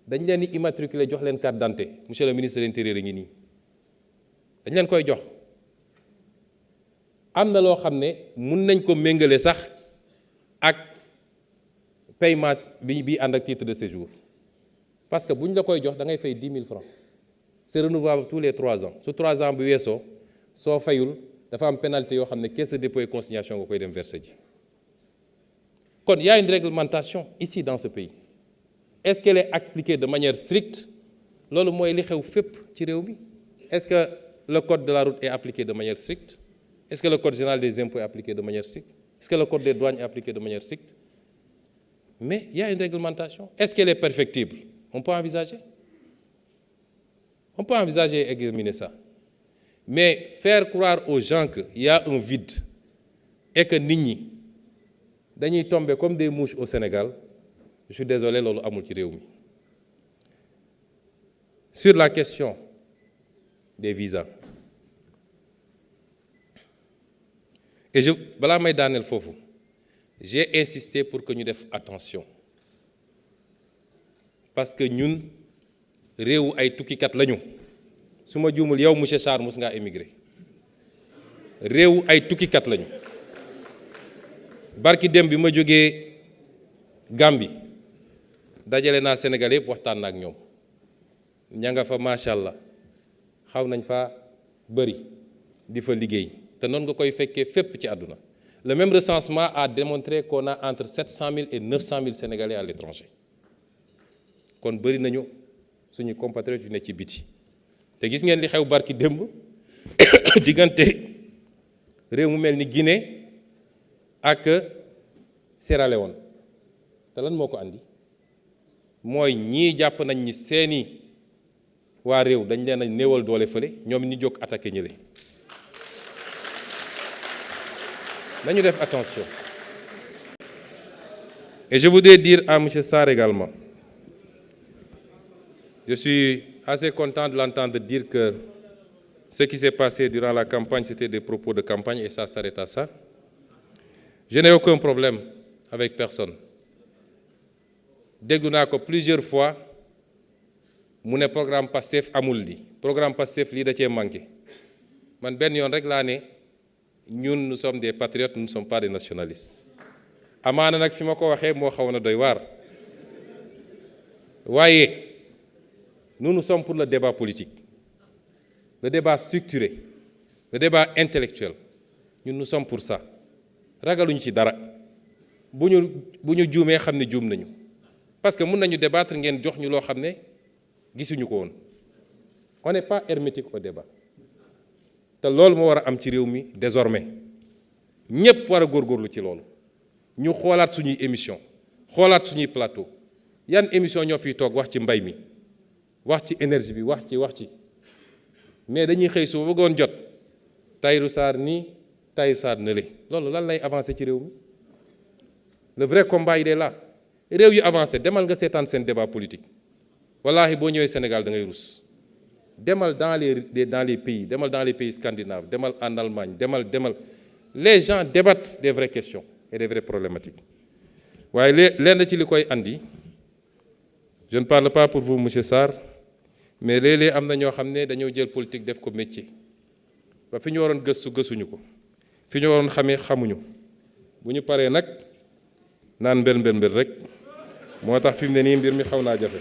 dañ leen di immatriculer jox leen carte d'identité monsieur le ministre de l'intérieur a ngi nii dañ leen koy jox am na loo xam ne mun nañ ko méngale sax ak paiement bi ànd ak titre de séjour parce que bu ñu la koy jox da ngay fay 10 000 francs c'est renouvelable tous les 3 ans su 3 ans bi weesoo soo fayul dafa am pénalité yoo xam ne caisse de dépôt et consignation nga koy dem verser ji kon y a une réglementation ici dans ce pays est-ce qu'elle est appliquée de manière stricte loolu mooy li xew fépp ci réew mi est-ce que le code de la route est appliqué de manière stricte est-ce que le code général des impôts est appliqué de manière stricte est-ce que le code des douanes est appliqué de manière stricte mais il y a une réglementation est-ce qu'elle est perfectible on peut envisager et examiner ça mais faire croire aux gens qu'il y a un vide et que nit ñi dañuy tomber comme des mouches au Sénégal je suis désolé loolu amul ci réew mi sur la question des visas et balaa may daaneel foofu j'ai insisté pour que ñu def attention parce que ñun réewu ay tukkikat lañu su ma juumul yow monsieur Sarr mos ngaa émigré réewu ay tukkikat lañu barki dem bi ma jógee Gambie dajale naa Sénégal yëpp waxtaan na ak ñoom ña nga fa macha allah xaw nañ fa bëri di fa liggéey te noonu nga koy fekkee fépp ci àdduna le même recensement a démontré qu'on a entre 700 000 et 900 000 Sénégalais à l'étranger kon bëri nañu suñu compatriotes yu ne ci biti te gis ngeen li xew barki démb diggante réew mu mel ni Guinée ak Sierra Leone te lan moo ko andi mooy ñii jàpp nañ ni seeni waa réew dañ leen a néewal doole fële ñoom ñu jóg attaqué ñële nañu def attention et je voudrais dire à monsieur Sarr également je suis assez content de l'entendre dire que ce qui s'est passé durant la campagne c'était des propos de campagne et ça s'arrête à ça je n'ai aucun problème avec personne déglu naa ko plusieurs fois mu ne programme Pastef amul li programme Pastef lii da cee manqué man benn yoon rek laa ne ñun nous sommes des patriotes nous ne sommes pas des nationalistes amaana nag fi ma ko waxee moo xaw na doy waar waaye nous sommes pour le débat politique le débat structuré le débat intellectuel ñun nous sommes pour ça ragaluñu ci dara bu ñu juumee xam ne juum nañu parce que mun nañu débattre ngeen jox ñu loo xam ne gisuñu ko woon on n'est pas hermétique au débat te loolu moo war a am ci réew mi désormais ñépp war a góorgóorlu ci loolu ñu xoolaat suñuy émission xoolaat suñuy plateau yan émission ñoo fiy toog wax ci mbay mi wax ci énergie bi wax ci mais dañuy xëy su bëggoon jot Tahirou Sarr nii Tahirou Sarr nële loolu lan lay avancer ci réew mi le vrai combat il est là réew yu avancé demal nga seetaan seen débat politique wallahi boo ñëwee Sénégal da ngay rus demal dans les pays demal dans les pays scandinaves demal en Allemagne demal les gens débattent des vraies questions et des vraies problématiques waaye lenn ci li koy andi je ne parle pas pour vous monsieur Sarr mais léeg-léeg am na ñoo xam ne dañoo jël politique def ko métier ba fi ñu waroon gëstuñu ko fi ñu waroon xamuñu bu ñu paree nag naan mbel rek moo tax fi mu ne nii mbir mi xaw naa jafe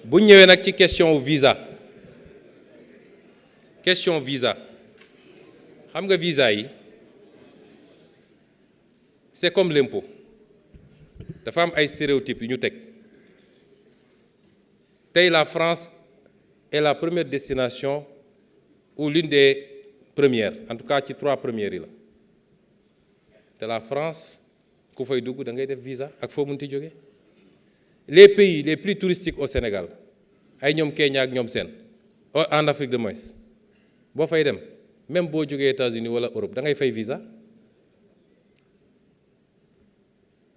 bu ñëwee nag ci question visa xam nga visa yi c'est comme l'impôt dafa am ay stéréotypes yu ñu teg tey la France est la première destination ou l'une des premières en tout cas ci 3 premières yi la te la France ku fay dugg da ngay def visa ak foo mënti jóge les pays les plus touristiques au Sénégal ay ñoom Kenya ak ñoom seen en Afrique de l'Ouest boo fay dem même boo jógee États-Unis wala Europe da ngay fay visa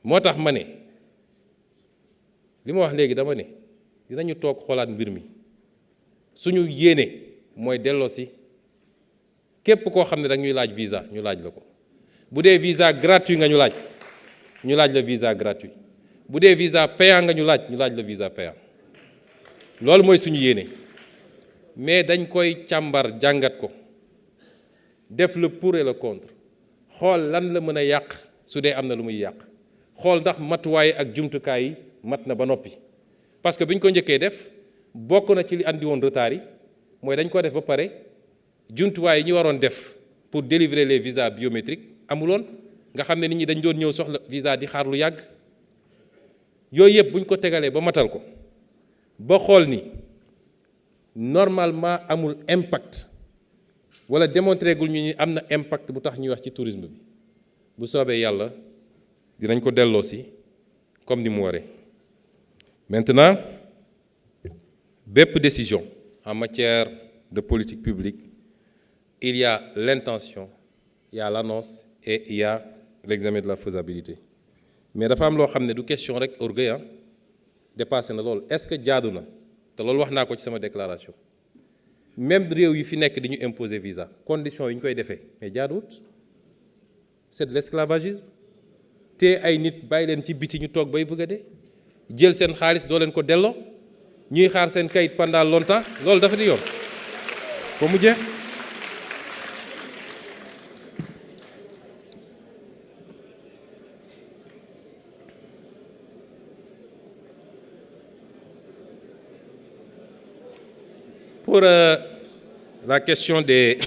moo tax ma ne li ma wax léegi dama ne dinañu toog xoolaat mbir mi suñu yéene mooy delloo si képp koo xam ne da ñuy laaj visa ñu laaj la ko bu dee visa gratuit nga ñu laaj la visa gratuit bu dee visa payant nga ñu laaj la visa payant loolu mooy suñu yéene mais dañ koy càmbar jàngat ko def le pour et le contre xool lan la mën a yàq su dee am na lu muy yàq xool ndax matuwaay ak jumtukaay yi mat na ba noppi parce que bi ñu ko njëkkee def bokk na ci li andi woon retard yi mooy dañ ko def ba pare jumtuwaay yi ñu waroon def pour délivrer les visas biométriques amuloon nga xam ne nit ñi dañ doon ñëw soxla visa di xaar lu yàgg yooyu yëpp bu ñu ko tegalee ba matal ko ba xool ni normalement amul impact wala démontré gul ñu ni am na impact bu tax ñuy wax ci tourisme bi bu soobee yàlla dinañ ko delloo si comme ni mu waree. Maintenant bépp décision en matière de politique publique il y a l'intention, il y a l'annonce et il y a l'examen de la faisabilité mais dafa am loo xam ne du question rek orgueil dépassé na loolu est-ce que jaadu na te loolu wax naa ko ci sama déclaration même réew yi fi nekk di ñu imposer visa conditions yi ñu koy defee mais jaaduwut c'est de l'esclavagisme te ay nit bàyyi leen ci biti ñu toog bay bëgg a dee jël seen xaalis doo leen ko delloo ñuy xaar seen kayit pendant longtemps loolu dafa di yoon foo mu jeex. Pour la question des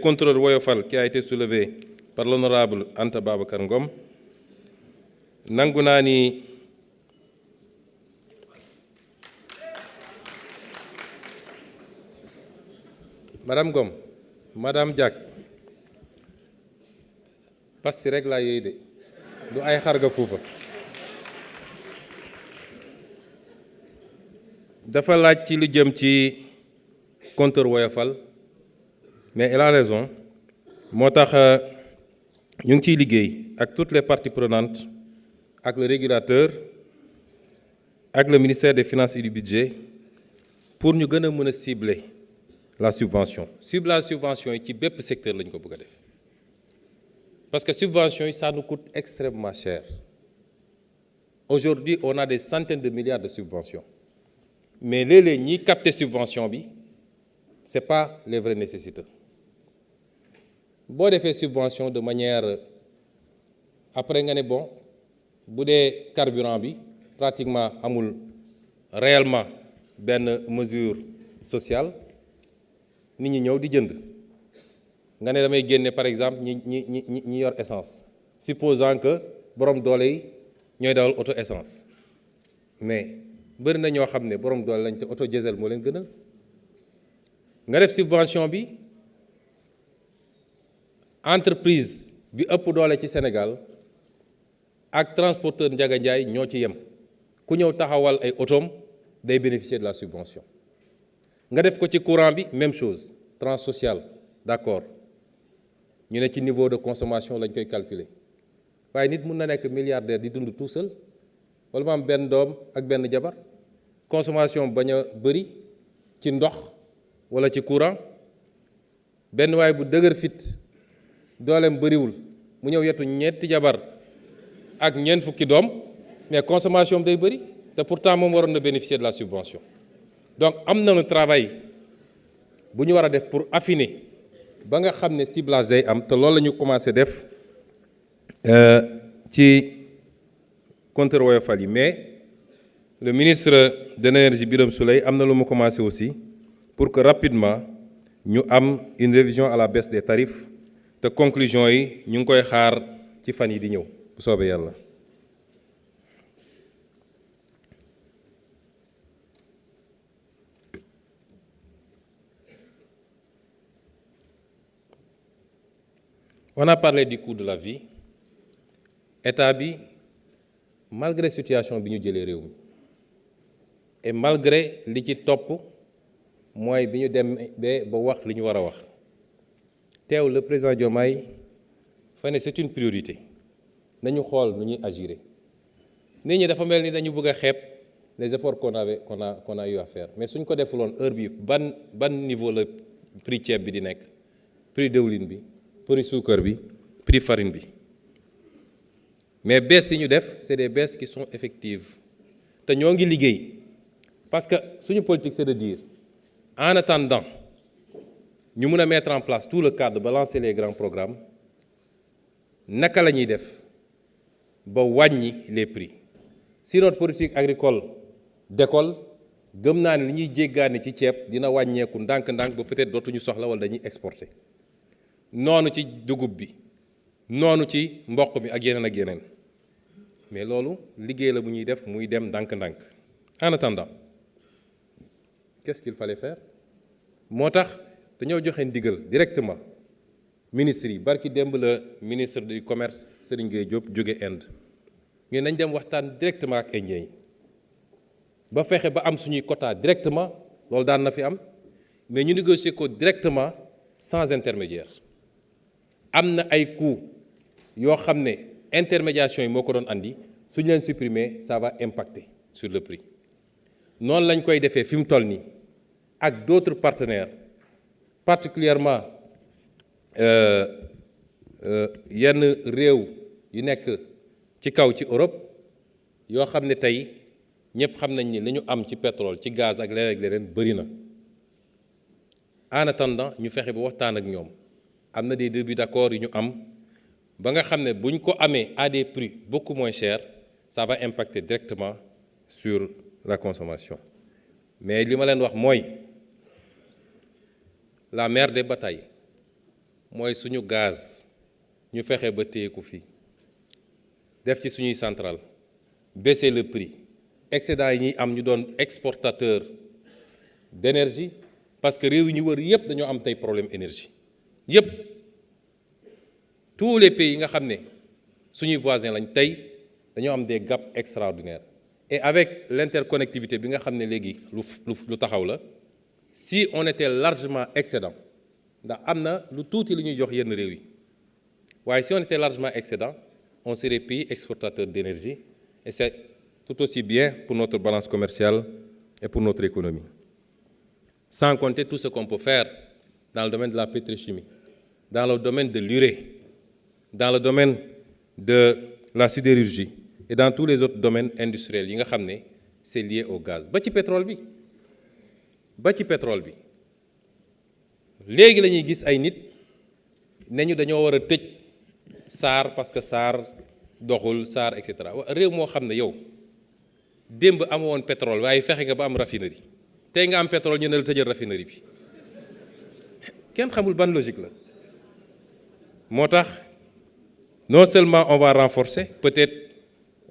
contrôles Woyofal qui a été soulevée par l'honorable Anta Babacar Ngom, nangu naa ni Madame Ngom, Madame Diack parce que rek laa yooyu de du ay xarga fuufa dafa laaj ci lu jëm ci compteur Woyofal mais elle a raison moo tax ñu ngi ciy liggéey ak toutes les parties prenantes ak le régulateur ak le ministère des finances et du budget pour ñu gën a mën a cibler la subvention yi ci bépp secteur lañ ko bëgg a def parce que subvention yi ça nous coûte extrêmement cher aujourd'hui on a des centaines de milliards de subventions mais léeg-léeg ñiy capter subvention bi c'est pas les vrais nécessiteux boo defee subvention de manière après nga ne bon bu dee carburant bi pratiquement amul réellement benn mesure sociale nit ñi ñëw di jënd nga ne damay génne par exemple ñi yor essence supposant que borom doole yi ñooy dawal auto essence mais bëri na ñoo xam ne borom doole lañ te auto diesel moo leen gënal nga def subvention bi entreprise bi ëpp doole ci Sénégal ak transporteur Ndiaga Ndiaye ñoo ci yem ku ñëw taxawal ay otoom day bénéficier de la subvention nga def ko ci courant bi même chose tranche sociale d'accord ñu ne ci niveau de consommation lañ koy calculer waaye nit mun na nekk milliardaire di dund tout seul wala mu am benn doom ak benn jabar consommation bañ a bëri ci ndox wala ci courant benn waay bu dëgër fit dooleem bëriwul mu ñëw yetu ñetti jabar ak ñeent fukki doom mais consommation day bëri te pourtant moom waroon na bénéficier de la subvention donc am na un travail bu ñu war a def pour affiner ba nga xam ne ciblage day am te loolu la ñu commencé def ci compteur Woyofal yi mais le ministre de l'énergie Birame Souleye am na lu mu commencé aussi pour que rapidement ñu am une révision à la baisse des tarifs te conclusion yi ñu ngi koy xaar ci fan yi di ñëw bu soobee yàlla. On a parlé du coût de la vie état bi malgré situation bi ñu jëlee réew mi et malgré li ci topp mooy bi ñu dem ba wax li ñu war a wax teew le président Diomaye fa ne c'est une priorité nañu xool nu ñuy agir. nit ñi dafa mel ni dañu bëgg a xeeb les efforts qu'on a eu à faire mais suñ ko defuloon heure bi ban niveau la prix ceeb bi di nekk, prix diwlin bi, prix suukar bi, prix farine bi. mais baisses yi ñu def c'est des baisses qui sont effectives te ñoo ngi liggéey parce que suñu politique c'est de dire en attendant ñu mun a mettre en place tout le cadre ba lancer les grands programmes naka la ñuy def ba wàññi les prix. Si notre politique agricole décolle gëm naa ne li ñuy jéggaani ci ceeb dina wàññeeku ndànk-ndànk ba peut-être dootuñu soxla wala dañuy exporter noonu ci dugub bi noonu ci mboq mi ak yeneen mais loolu liggéey la bu ñuy def muy dem ndànk-ndànk. En attendant qu'est-ce qu'il fallait faire moo tax dañoo joxe ndigal directement ministre yi barki démb la ministre du commerce Serigne Gueye Diop jóge Inde ñu nañ dem waxtaan directement ak Indiens yi ba fexe ba am suñuy quota directement loolu daan na fi am mais ñu négocier ko directement sans intermédiaire. am na ay coûts yoo xam ne intermédiation yi moo ko doon andi suñu leen supprimer ça va impacter sur le prix. noonu lañ koy defee fi mu toll nii ak d'autres partenaires particulièrement yenn réew yu nekk ci kaw ci Europe yoo xam ne tey ñëpp xam nañ ni li ñu am ci pétrole ci gaz ak leneen bëri na. en attendant ñu fexe ba waxtaan ak ñoom am na des débuts d'accord yu ñu am ba nga xam ne bu ñu ko amee à des prix beaucoup moins chers ça va impacter directement sur la consommation. mais li ma leen wax mooy la mère des batailles mooy suñu gaz ñu fexe ba téye ko fii def ci suñuy centrale baisser le prix excédent yi ñuy am ñu doon exportateur d'énergie parce que réew yi ñu wër yépp dañoo am tey problème énergie yépp tous les pays yi nga xam ne suñuy voisins lañ tey dañoo am des gaps extraordinaires et avec l'interconnectivité bi nga xam ne léegi lu taxaw la si on était largement excédent ndax am na lu tuuti lu ñuy jox yenn réew yi waaye si on était largement excédent on serait pays exportateur d'énergie et c'est tout aussi bien pour notre balance commerciale et pour notre économie. Sans compter tout ce qu'on peut faire dans le domaine de la pétrochimie, dans le domaine de l'urée, dans le domaine de la sidérurgie et dans tous les autres domaines industriels yi nga xam ne c'est lié au gaz ba ci pétrole bi léegi la ñuy gis ay nit ne ñu dañoo war a tëj SAR parce que SAR doxul SAR et cetera réew moo xam ne yow démb amoon pétrole waaye fexe nga ba am raffinerie tey nga am pétrole ñu ne la tëjal raffinerie bi kenn xamul ban logique la. moo tax non seulement on va renforcer, peut-être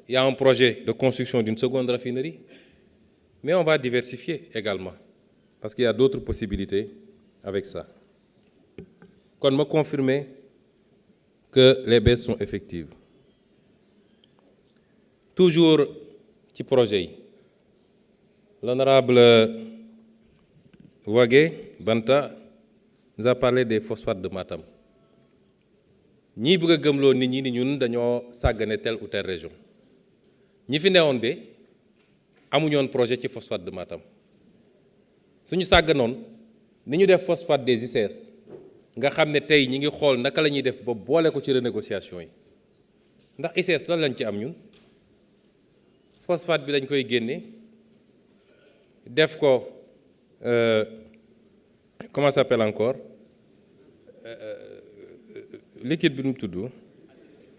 il y a un projet de construction d'une seconde raffinerie, mais on va diversifier également parce qu'il y a d'autres possibilités avec ça. Kon ma confirmer que les baisses sont effectives. Toujours ci projet yi l'honorable Wagué Banta nous a parlé des phosphates de Matam. ñii bëgg a gëmloo nit ñi ni ñun dañoo sàggane telle ou telle région ñi fi newoon de amuñoon projet ci phosphate de Matam suñu sàgganoon ni ñu def phosphate des ICS nga xam ne tey ñi ngi xool naka la ñuy def ba boole ko ci renégociation yi ndax ICS lan lañ ci am ñun phosphate bi dañ koy génne def ko comment ça s'appelle encore liquide bi nu mu tudd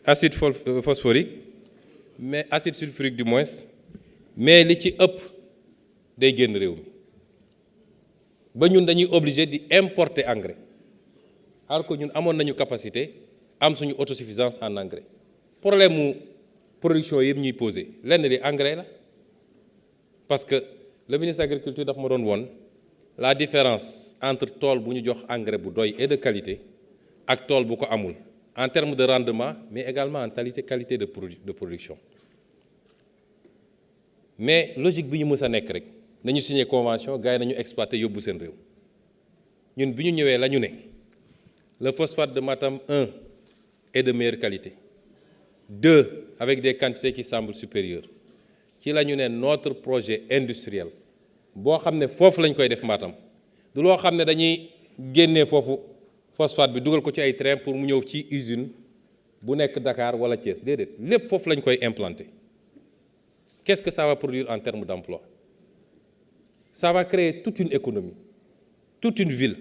acide phosphorique mais acide sulfurique du moins mais li ci ëpp day génn réew mi ba ñun dañuy obligé di importer engrais alors que ñun amoon nañu capacité am suñu autosuffisance en engrais problème mu production yëpp ñuy posé lenn li engrais la parce que le ministre de l'Agriculture daf ma doon woon la différence entre tool bu ñu jox engrais bu doy et de qualité ak tool bu ko amul en termes de rendement mais également en qualité de production mais logique bi ñu mës a nekk rek nañu signé convention gars yi nañu exploité yóbbu seen réew ñun bi ñu ñëwee la ñu ne le phosphate de Matam 1 est de meilleure qualité 2 avec des quantités qui semblent supérieures ci la ñu ne notre projet industriel boo xam ne foofu lañ koy def Matam du loo xam ne dañuy génnee foofu phosphate bi dugal ko ci ay train pour mu ñëw ci usine bu nekk Dakar wala Thiès déedéet lépp foofu lañ koy implanter. Qu'est-ce que ça va produire en termes d'emploi? Ça va créer toute une économie, toute une ville.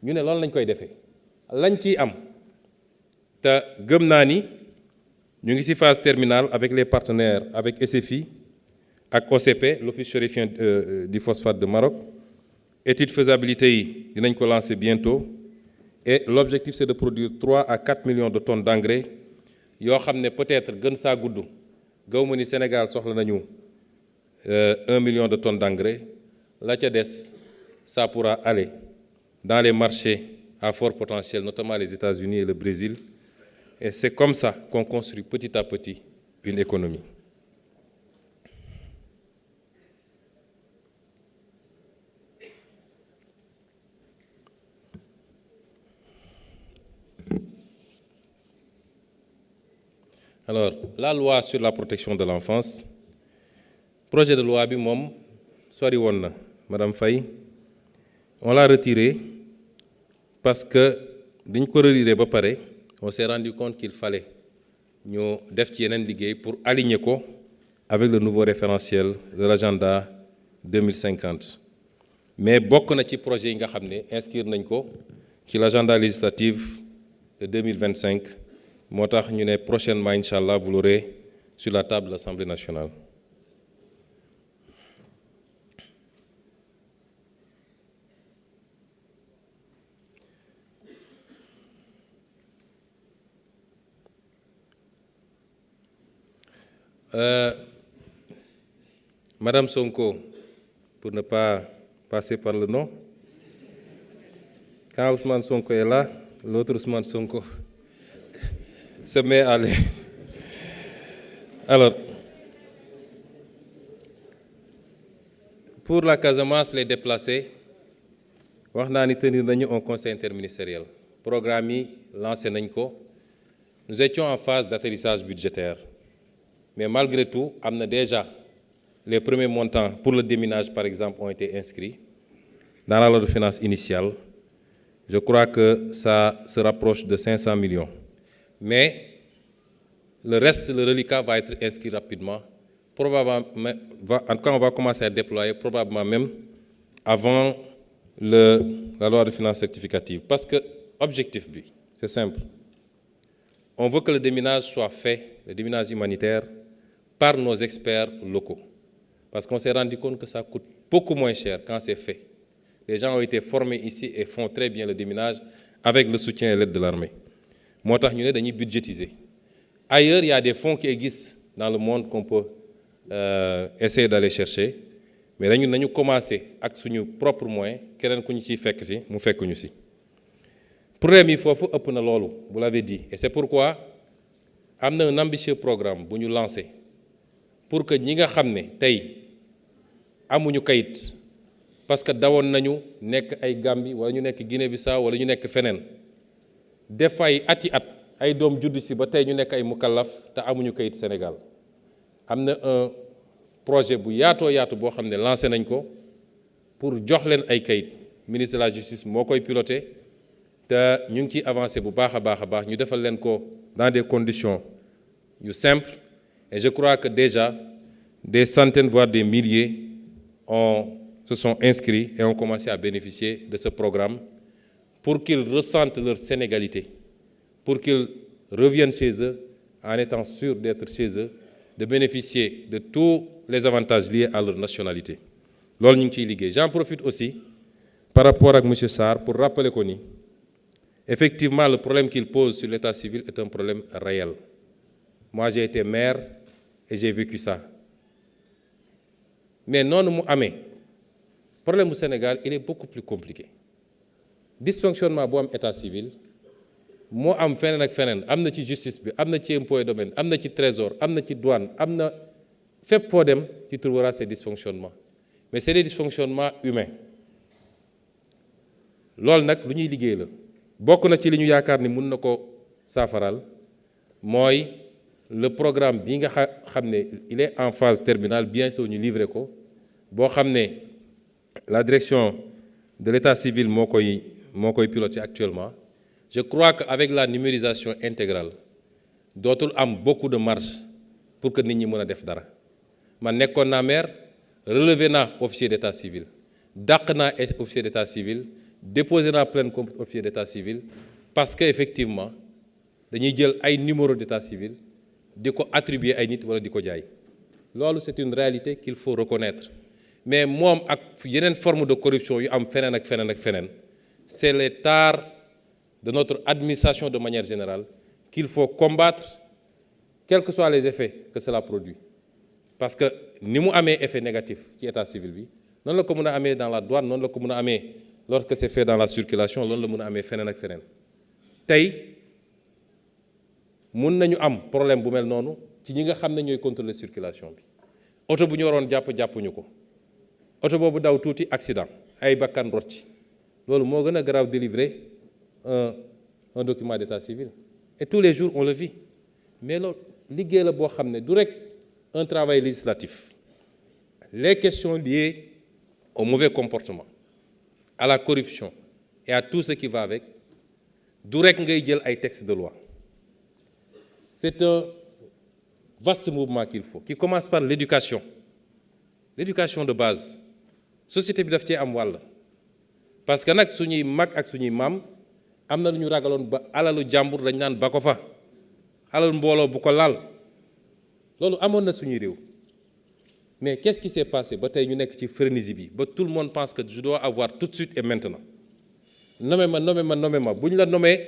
Ñu ne loolu lañ koy defee lañ ciy am te gëm naa ni ñu ngi ci phase terminale avec les partenaires, avec SFI ak OCP, l'Office chérifien du phosphate de Maroc. Étude faisabilité yi dinañ ko lancer bientôt et l'objectif c'est de produire 3 à 4 millions de tonnes d'engrais yoo xam ne peut-être gën saa gudd gaw ma ni Sénégal soxla nañu 1 million de tonnes d'engrais la ca des ça pourra aller dans les marchés à fort potentiel, notamment les États-Unis et le Brésil. Et c'est comme ça qu'on construit petit à petit une économie. Alors, la loi sur la protection de l'enfance, projet de loi bi moom sori woon na Madame Faye, on l'a retiré parce que diñ ko relire ba pare on s'est rendu compte qu'il fallait ñu def ci yeneen liggéey pour aligner ko avec le nouveau référentiel de l'agenda 2050. Mais bokk na ci projet yi nga xam ne inscrire nañ ko ci l'agenda législatif de 2025 moo tax ñu ne prochainement incha allah vous l'aurez sur la table de l'Assemblée nationale. Madame Sonko, pour ne pas passer par le nom, quand Ousmane Sonko est là, l'autre Ousmane Sonko se met à aller. Alors, pour la Casamance, les déplacés, wax naa ni tenir nañu un conseil interministériel. Programme yi lancé nañ ko. Nous étions en phase d'atterrissage budgétaire. Mais malgré tout, am na déjà les premiers montants pour le déminage, par exemple, ont été inscrits dans la loi de finances initiale. Je crois que ça se rapproche de 500 millions. Mais le reste, le reliquat va être inscrit rapidement. Probablement, en tout cas, on va commencer à déployer probablement même avant la loi de finances rectificative. Parce que objectif, c'est simple. On veut que le déminage soit fait, le déminage humanitaire, par nos experts locaux. Parce qu'on s'est rendu compte que ça coûte beaucoup moins cher quand c'est fait. Les gens ont été formés ici et font très bien le déminage avec le soutien et l'aide de l'armée. Moo tax ñu ne dañuy budgétiser. Ailleurs, il y a des fonds qui existent dans le monde qu'on peut essayer d'aller chercher. Mais nañu commencer ak suñu propre moyen keneen ku ñu ciy fekk si mu fekk ñu si. Problème yi foofu ëpp na loolu, vous l'avez dit. Et c'est pourquoi am na un ambitieux programme bu ñu lancé pour que ñi nga xam ne tey amuñu kayit parce que dawoon nañu nekk ay Gambie wala ñu nekk Guinée-Bissau wala ñu nekk feneen def ay ati at ay doom juddu si ba tey ñu nekk ay mukallaf te amuñu kayit Sénégal. Am na un projet bu yaatoo yaatu boo xam ne lancé nañ ko pour jox leen ay kayit ministre de la justice moo koy piloté te ñu ngi ciy avancé bu baax a baax ñu defal leen ko dans des conditions yu simples. Et je crois que déjà, des centaines, voire des milliers se sont inscrits et ont commencé à bénéficier de ce programme pour qu'ils ressentent leur sénégalité, pour qu'ils reviennent chez eux en étant sûrs d'être chez eux, de bénéficier de tous les avantages liés à leur nationalité. Loolu ñu ngi ciy liggéey. J'en profite aussi par rapport à M. Sarr pour rappeler qu'on y, effectivement, le problème qu'il pose sur l'état civil est un problème réel. Moi, j'ai été maire et j'ai vécu ça. Mais non, mu amee problème au Sénégal, il est beaucoup plus compliqué. Dysfonctionnement bu am état civil moo am feneen ak feneen am na ci justice bi am na ci impôt et domaine am na ci trésor am na ci douane am na fépp foo dem tu trouveras ces dysfonctionnements. Mais c'est des dysfonctionnements humains. Loolu nag lu ñuy liggéey la bokk na ci li ñu yaakaar ni mun na ko saafaral mooy le programme bi nga xam ne il est en phase terminale bien sûr ñu livré ko boo xam ne la direction de l'état civil moo koy piloter actuellement. Je crois qu'avec la numérisation intégrale dootul am beaucoup de marge pour que nit ñi mën a def dara man nekkoon naa maire relevé naa officier d'état civil dàq naa officier d'état civil déposé naa plainte contre officier d'état civil parce que effectivement dañuy jël ay numéro d'état civil di ko attribuer ay nit wala di ko jaay loolu c'est une réalité qu'il faut reconnaître mais moom ak yeneen forme de corruption yu am feneen ak feneen ak feneen c'est les tares de notre administration de manière générale qu'il faut combattre quels que soient les effets que cela produit parce que ni mu amee effet négatif ci état civil bi noonu la ko mën a amee dans la douane noonu la ko mën a amee lorsque c'est fait dans la circulation loolu la mën a amee feneen ak feneen tey mun nañu am problème bu mel noonu ci ñi nga xam ne ñooy contrôler circulation bi oto bu ñu waroon jàppuñu ko oto boobu daw tuuti accident ay bakkan rot ci loolu moo gën a grave délivrer un document d'état civil et tous les jours on le vit mais loolu liggéey la boo xam ne du rek un travail législatif les questions liées au mauvais comportement à la corruption et à tout ce qui va avec du rek ngay jël ay textes de loi c'est un vaste mouvement qu'il faut qui commence par l'éducation de base société bi daf cee am wàll parce que nag suñuy mag ak suñuy maam am na lu ñu ragaloon ba alalu jàmbur dañ naan ba ko fa alalu mbooloo bu ko laal loolu amoon na suñuy réew mais qu'est-ce qui s'est passé ba tey ñu nekk ci frénésie bi ba tout le monde pense que je dois avoir tout de suite et maintenant nommé ma bu ñu la nommé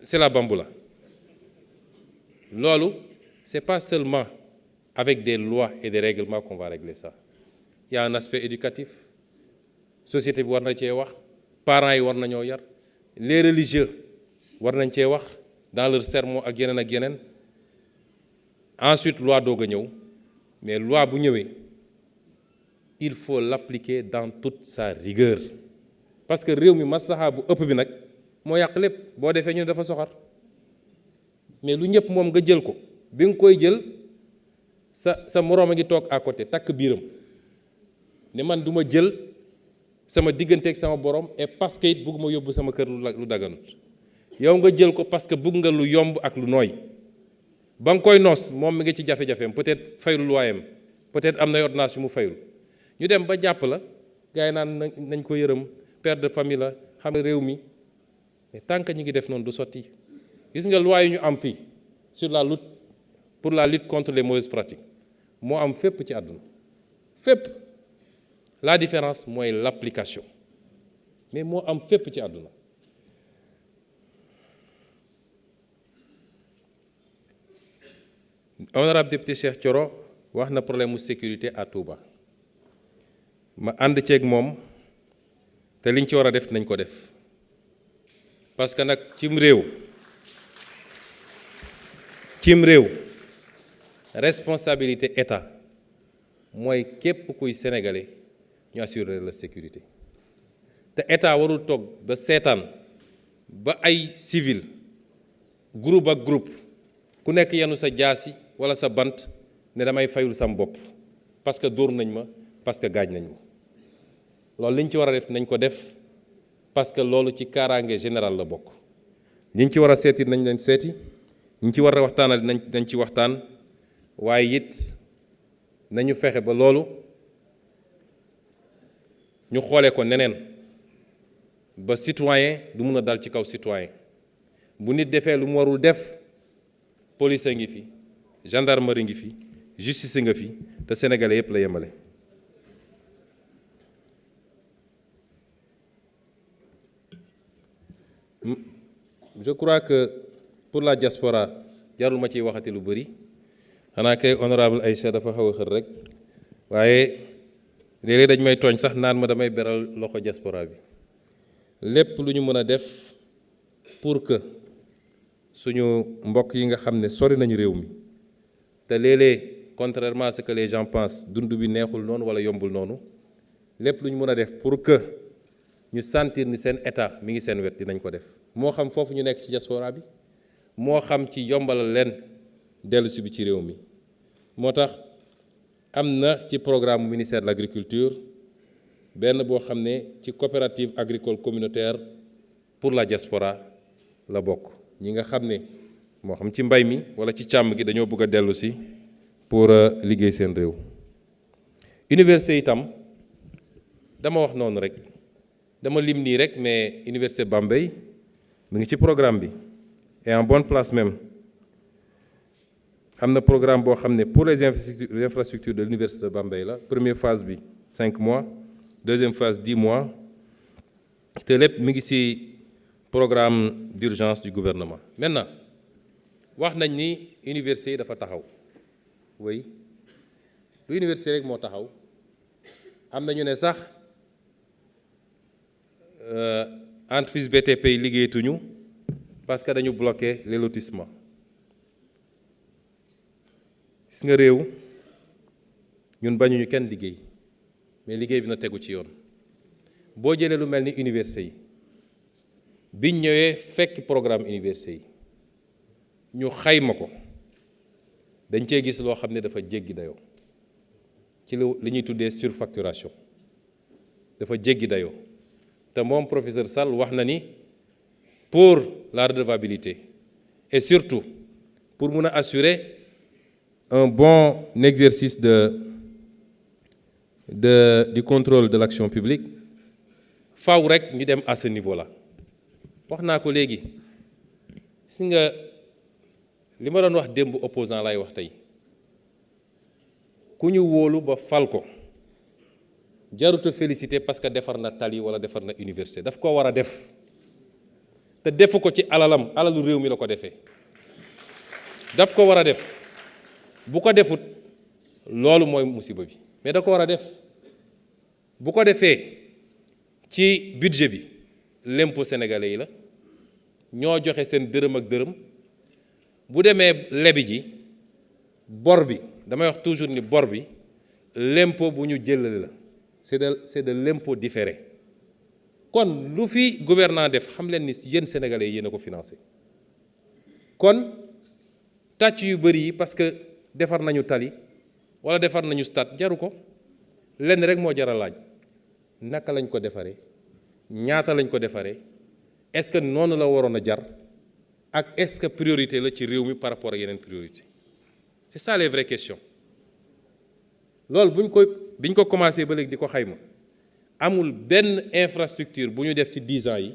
c'est la bamboula loolu c'est pas seulement avec des lois et des règlements qu'on va régler ça il y a un aspect éducatif société bi war na cee wax parents yi war nañoo yar les religieux war nañ cee wax dans leur sermon ak yeneen ensuite loi doog a ñëw mais loi bu ñëwee il faut l'appliquer dans toute sa rigueur parce que réew mi maslaha bu ëpp bi nag moo yàq lépp boo defee ñu ne dafa soxar mais lu ñëpp moom nga jël ko bi nga koy jël sa moroom a ngi toog à côté takk biiram ne man du ma jël sama digganteeg sama borom et parce que it bëgg ma yóbbu sama kër lu daganut yow nga jël ko parce que bëgg nga lu yomb ak lu nooy ba nga koy noos moom mi ngi ci jafe-jafeem peut-être fayul loyam peut-être am na ordonnance yu mu fayul ñu dem ba jàpp la gars yi naan nañ ko yërëm père de famille la xam nga réew mi mais tant que ñu ngi def noonu du sotti gis nga loi yi ñu am fii sur la lutte pour la lutte contre les mauvaises pratiques moo am fépp ci àdduna fépp la différence mooy l'application mais moo am fépp ci àdduna honorable député Cheikh Thioro wax na problème mu sécurité à Touba ma ànd ceeg moom te liñ ci war a def nañ ko def parce que nag cim réew responsabilité état mooy képp kuy sénégalais ñu assurer la sécurité te état warul toog ba seetaan ba ay civil groupe ak groupe ku nekk yenu sa jaasi wala sa bant ne damay fayul sam bopp parce que dóor nañ ma parce que gaañ nañ ma loolu liñ ci war a def nañ ko def parce que loolu ci kaaraange général la bokk ñi ci war a seeti nañ leen seeti ñi ci war a waxtaanal nañ ci waxtaan waaye it nañu fexe ba loolu ñu xoolee ko neneen ba citoyen du mun a dal ci kaw citoyen bu nit defee lu mu warul def police a ngi fi gendarmerie ngi fi justice nga fi te sénégalais yépp la yemale. Je crois que pour la diaspora jarul ma ciy waxati lu bëri xanaa kay honorable Aïcha dafa xaw a xër rek waaye léeg-léeg dañ may tooñ sax naan ma damay beral loxo diaspora bi lépp lu ñu mën a def pour que suñu mbokk yi nga xam ne sori nañu réew mi te léeg-léeg contrairement à ce que les gens pensent dund bi neexul noonu wala yombul noonu lépp lu ñu mën a def pour que ñu sentir ni seen état mi ngi seen wet dinañ ko def moo xam foofu ñu nekk ci diaspora bi moo xam ci yombalal leen dellusi bi ci réew mi. moo tax am na ci programme ministère de l'agriculture benn boo xam ne ci coopérative agricole communautaire pour la diaspora la bokk. ñi nga xam ne moo xam ci mbay mi wala ci càmm gi dañoo bëgg a dellu si pour liggéey seen réew. université itam dama wax noonu rek dama lim nii rek, mais université Bambey mu ngi ci programme bi et en bonne place même. am na programme boo xam ne pour les infrastructures de l'université de Bambey la première phase bi 5 mois, deuxième phase 10 mois te lépp mi ngi ci programme d'urgence du gouvernement. Maintenant wax nañ ni université yi dafa taxaw oui lu université rek moo taxaw. am na ñu ne sax entreprise BTP yi liggéeyatuñu parce que dañu bloqué les lotissements. gis nga réew ñun bañuñu kenn liggéey, mais liggéey bi na tegu ci yoon. boo jëlee lu mel ni université yi biñ ñëwee fekk programme université yi ñu xayma ko dañ cee gis loo xam ne dafa jéggi dayoo ci li ñuy tuddee surfacturation dafa jéggi dayoo te moom professeur Sall wax na ni pour la redevabilité et surtout pour mun a assurer un bon exercice du contrôle de l'action publique faw rek ñu dem à ce niveau-là. wax naa ko léegi si nga li ma doon wax démb opposant lay wax tey ku ñu wóolu ba fal ko jaruta félicité parce que defar na tali wala defar na université daf ko war a def te defu ko ci alalam, alalu réew mi la ko defee daf ko war a def. bu ko defut loolu mooy musiba bi, mais da ko war a def. bu ko defee ci budget bi l'impôt sénégalais yi la ñoo joxe seen dërëm ak dërëm. bu demee lebi ji bor bi damay wax toujours ni bor bi l'impôt bu ñu jëlale la c'est de l'impôt différé. kon lu fi gouvernement def xam leen ni yéen sénégalais yéen a ko financé. kon tàcc yu bëri yi parce que defar nañu tali wala defar nañu stade jaru ko. lenn rek moo jar a laaj naka lañ ko defaree ñaata lañ ko defaree est-ce que noonu la waroon a jar ak est-ce que priorité la ci réew mi par rapport ak yeneen priorité. c'est ça les vraies questions. loolu biñ ko commencé ba léegi di ko xayma amul benn infrastructure bu ñu def ci 10 ans yi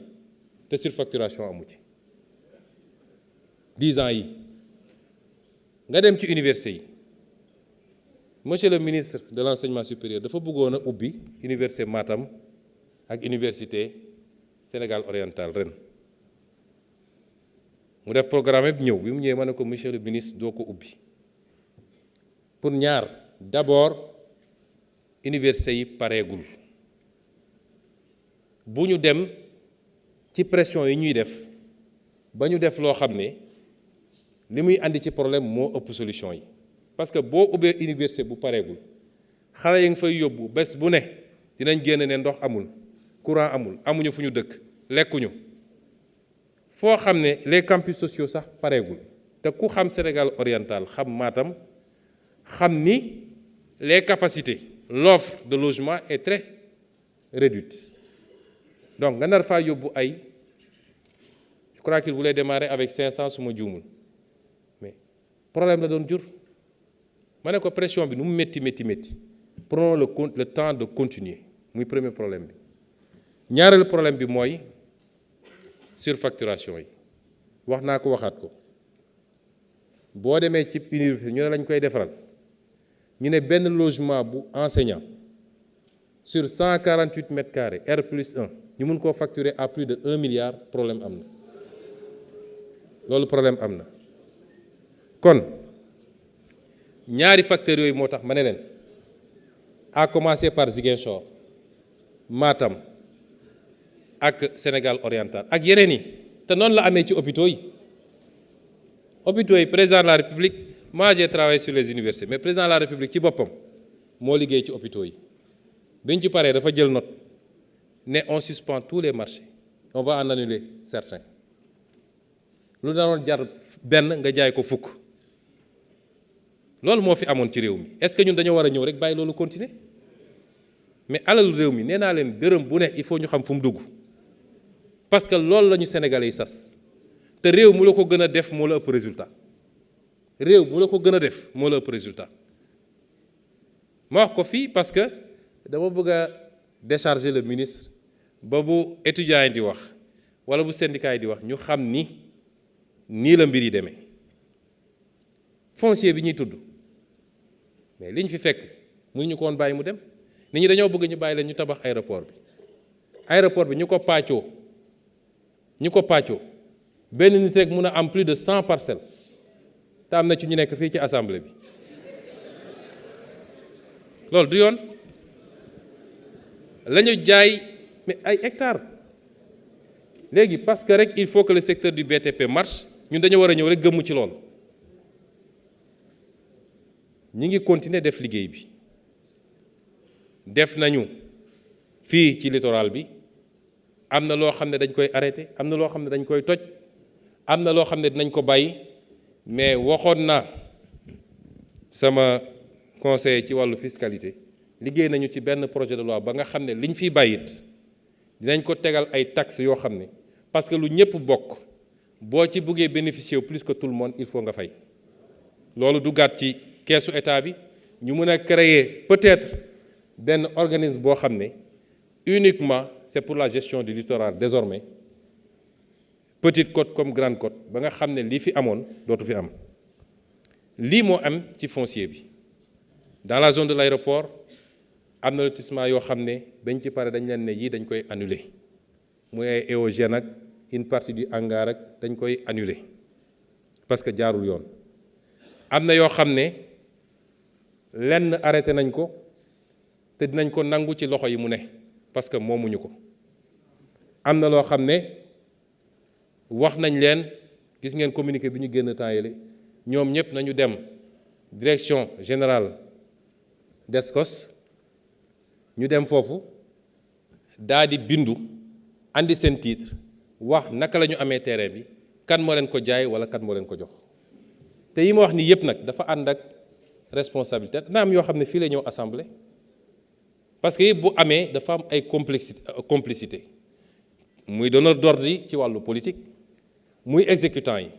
te surfacturation amu ci 10 ans yi. nga dem ci université yi monsieur le ministre de l'enseignement supérieur dafa bëggoon a ubbi université Matam ak université Sénégal oriental ren mu def programme bi ñëw bi mu ñëwee ma ne ko monsieur le ministre doo ko ubbi pour ñaar. d'abord université yi pareegul bu ñu dem ci pression yi ñuy def ba ñu def loo xam ne li muy andi ci problème moo ëpp solution yi. parce que boo ubbee université bu pareegul xale yi nga fay yóbbu bés bu ne dinañ génn ne ndox amul courant amul amuñu fu ñu dëkk lekkuñu foo xam ne les campus sociaux sax pareegul te ku xam Sénégal oriental xam Matam xam ni les capacités l'offre de logement est très réduite. donc nga nar faa yóbbu ay je crois qu'il voulait démarrer avec 500 su ma juumul mais problème la doon jur. ma ne ko pression bi nu mu métti prenons le temps de continuer muy premier problème bi. ñaareelu problème bi mooy surfacturation yi wax naa ko waxaat ko boo demee ci université ñu ne lañ koy defaral ñu ne benn logement bu enseignant sur 148 mètres carrés R+1 ñu mun koo facturer à plus de 1 milliard problème am na loolu problème am na. kon ñaari facteurs yooyu moo tax ma ne leen à commencer par Ziguinchor Matam ak Sénégal oriental ak yeneen yi te noonu la amee ci hôpitaux yi. hôpitaux yi président de la République moi j'ai travaillé sur les universités mais président de la République ci boppam moo liggéey ci hôpitaux yi biñ ci paree dafa jël note ne on suspend tous les marchés on va en annuler certains lu naroon jar benn nga jaay ko fukk loolu moo fi amoon ci réew mi est-ce que ñun dañoo war a ñëw rek bàyyi loolu continuer mais alalu réew mi nee naa leen dërëm bu ne il faut ñu xam fu mu dugg parce que loolu la ñu Sénégalais yi sas te réew mu la ko gën a def moo la ëpp résultat réew mu la ko gën a def moo la ëpp résultat ma wax ko fii parce que dama bëgg a décharger le ministre ba bu étudiants yi di wax wala bu syndicat yi di wax ñu xam ni nii la mbir yi demee foncier bi ñuy tudd mais liñ fi fekk mënuñu ko woon bàyyi mu dem nit ñi dañoo bëgg ñu bàyyi leen ñu tabax aéroport bi ñu ko pàccoo benn nit rek mun a am plus de 100 parcelles te am na ci ñu nekk fii ci assemblée bi loolu du yoon la ñu jaay mais ay hectares léegi parce que rek il faut que le secteur du BTP marche ñun dañoo war a ñëw rek gëmm ci loolu ñi ngi continuer def liggéey bi def nañu fii ci littoral bi am na loo xam ne dañ koy arrêté am na loo xam ne dañ koy toj am na loo xam ne dinañ ko bàyyi mais waxoon naa sama conseiller ci wàllu fiscalité liggéey nañu ci benn projet de loi ba nga xam ne liñ fiy bàyyit dinañ ko tegal ay taxes yoo xam ne parce que lu ñëpp bokk boo ci buggee bénéficier plus que tout le monde il faut nga fay loolu du gàtt ci keesu état bi ñu mën a créer peut-être benn organisme boo xam ne uniquement c'est pour la gestion du littoral désormais petite côte comme grande côte ba nga xam ne lii fi amoon dootu fi am lii moo am ci foncier bi dans la zone de l'aéroport am na lotissement yoo xam ne bañ ci pare dañ leen ne yii dañ koy annuler muy ay éogène ak une partie du hangar ak dañ koy annuler parce que jaarul yoon am na yoo xam ne lenn arrêté nañ ko te dinañ ko nangu ci loxo yi mu ne parce que moomuñu ko am na loo xam ne wax nañ leen gis ngeen communiqué bi ñu génn temps yële ñoom ñëpp nañu dem direction générale d'Escos ñu dem foofu daa di bindu andi seen titre wax naka la ñu amee terrain bi kan moo leen ko jaay wala kan moo leen ko jox te yi ma wax nii yëpp nag dafa ànd ak responsabilité dina am yoo xam ne fii la ñëw assemblée parce que yëpp bu amee dafa am ay complicité muy donneur d'ordre yi ci wàllu politique muy exécutant yi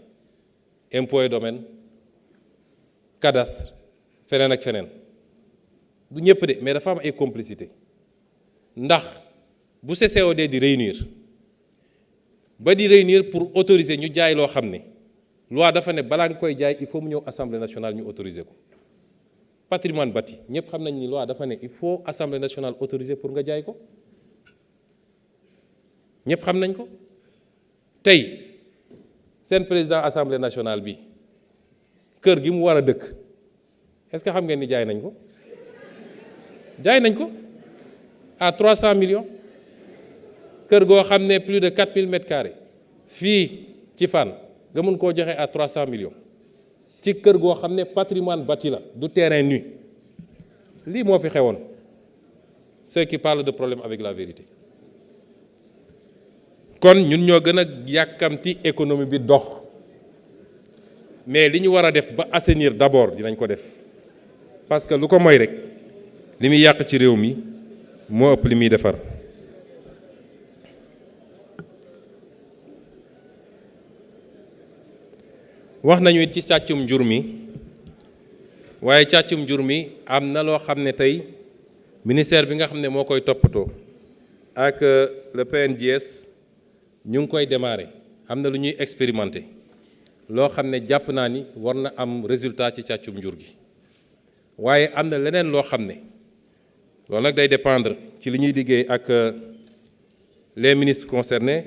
impôt et domaine cadastre feneen ak feneen du ñëpp de mais dafa am ay complicité ndax bu CCOD di réunir ba di réunir pour autoriser ñu jaay loo xam ne loi dafa ne balaa nga koy jaay il faut mu ñëw assemblée nationale ñu autoriser ko patrimoine bâti ñëpp xam nañ ni loi dafa ne il faut assemblée nationale autoriser pour nga jaay ko ñëpp xam nañ ko tey seen président assemblée nationale bi kër gi mu war a dëkk est-ce que xam ngeen ni jaay nañ ko à 300 millions kër goo xam ne plus de 4000 mètres carrés fii ci Fann nga mun koo joxe à 300 millions ci kër goo xam ne patrimoine bâti la du terrain nu lii moo fi xewoon ceux qui parlent de problème avec la vérité kon ñun ñoo gën a yàkkamti économie bi dox mais li ñu war a def ba assainir d'abord dinañ ko def parce que lu ko mooy rek li muy yàq ci réew mi moo ëpp li muy defar wax nañu it ci càccum njur mi waaye càccum njur mi am na loo xam ne tey ministère bi nga xam ne moo koy toppatoo ak le PNJS ñu ngi koy démarrer am na lu ñuy expérimenter loo xam ne jàpp naa ni war na am résultat ci càccum njur gi waaye am na leneen loo xam ne loolu nag day dépendre ci li ñuy liggéey ak les ministres concernés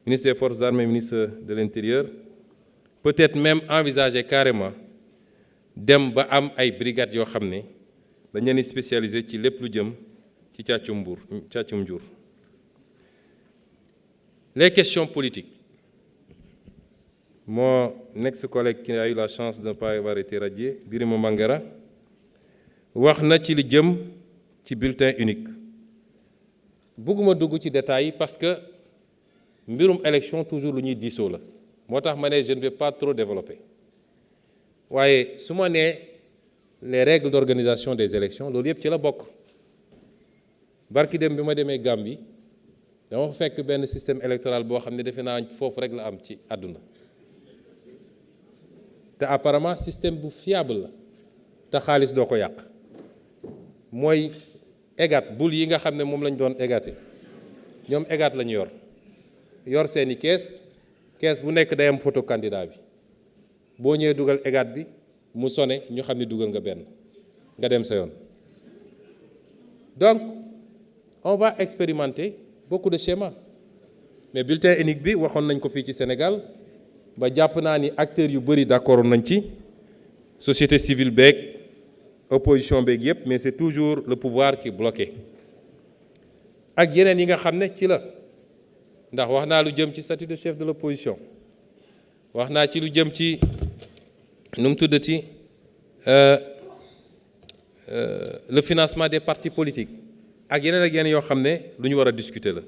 ministre des forces armées ministre de l'intérieur peut-être même envisager carrément dem ba am ay brigades yoo xam ne dañ leen spécialisé ci lépp lu jëm ci càccum njur les questions politiques mon ex-collègue qui a eu la chance de ne pas avoir été radié Birima Mangara wax na ci li jëm ci bulletin unique bëgguma dugg ci détails yi parce que mbirum élection toujours lu ñuy diisoo la moo tax ma ne je ne vais pas trop développer waaye su ma nee les règles d'organisation des élections loolu yëpp ci la bokk. barki dem bi ma demee Gambie dama fekk benn système électoral boo xam ne defe naa foofu rek la am ci àdduna te apparemment système bu fiable la te xaalis doo ko yàq mooy EGAT bul yi nga xam ne moom lañ doon EGAT ñoom EGAT la ñu yor seeni kees bu nekk day am photo candidat bi boo ñëwee dugal EGAT bi mu sone ñu xam ne dugal nga benn nga dem sa yoon. Donc on va expérimenter beaucoup de schémas mais bulletin unique bi waxoon nañ ko fii ci Sénégal ba jàpp naa ni acteurs yu bëri d'accord nañ ci société civile beeg opposition beeg yëpp, mais c'est toujours le pouvoir qui est bloqué ak yeneen yi nga xam ne ci la ndax wax naa lu jëm ci statut de chef de l'opposition wax naa ci lu jëm ci nu mu tuddati le financement des partis politiques ak yeneen yoo xam ne lu ñu war a discuter la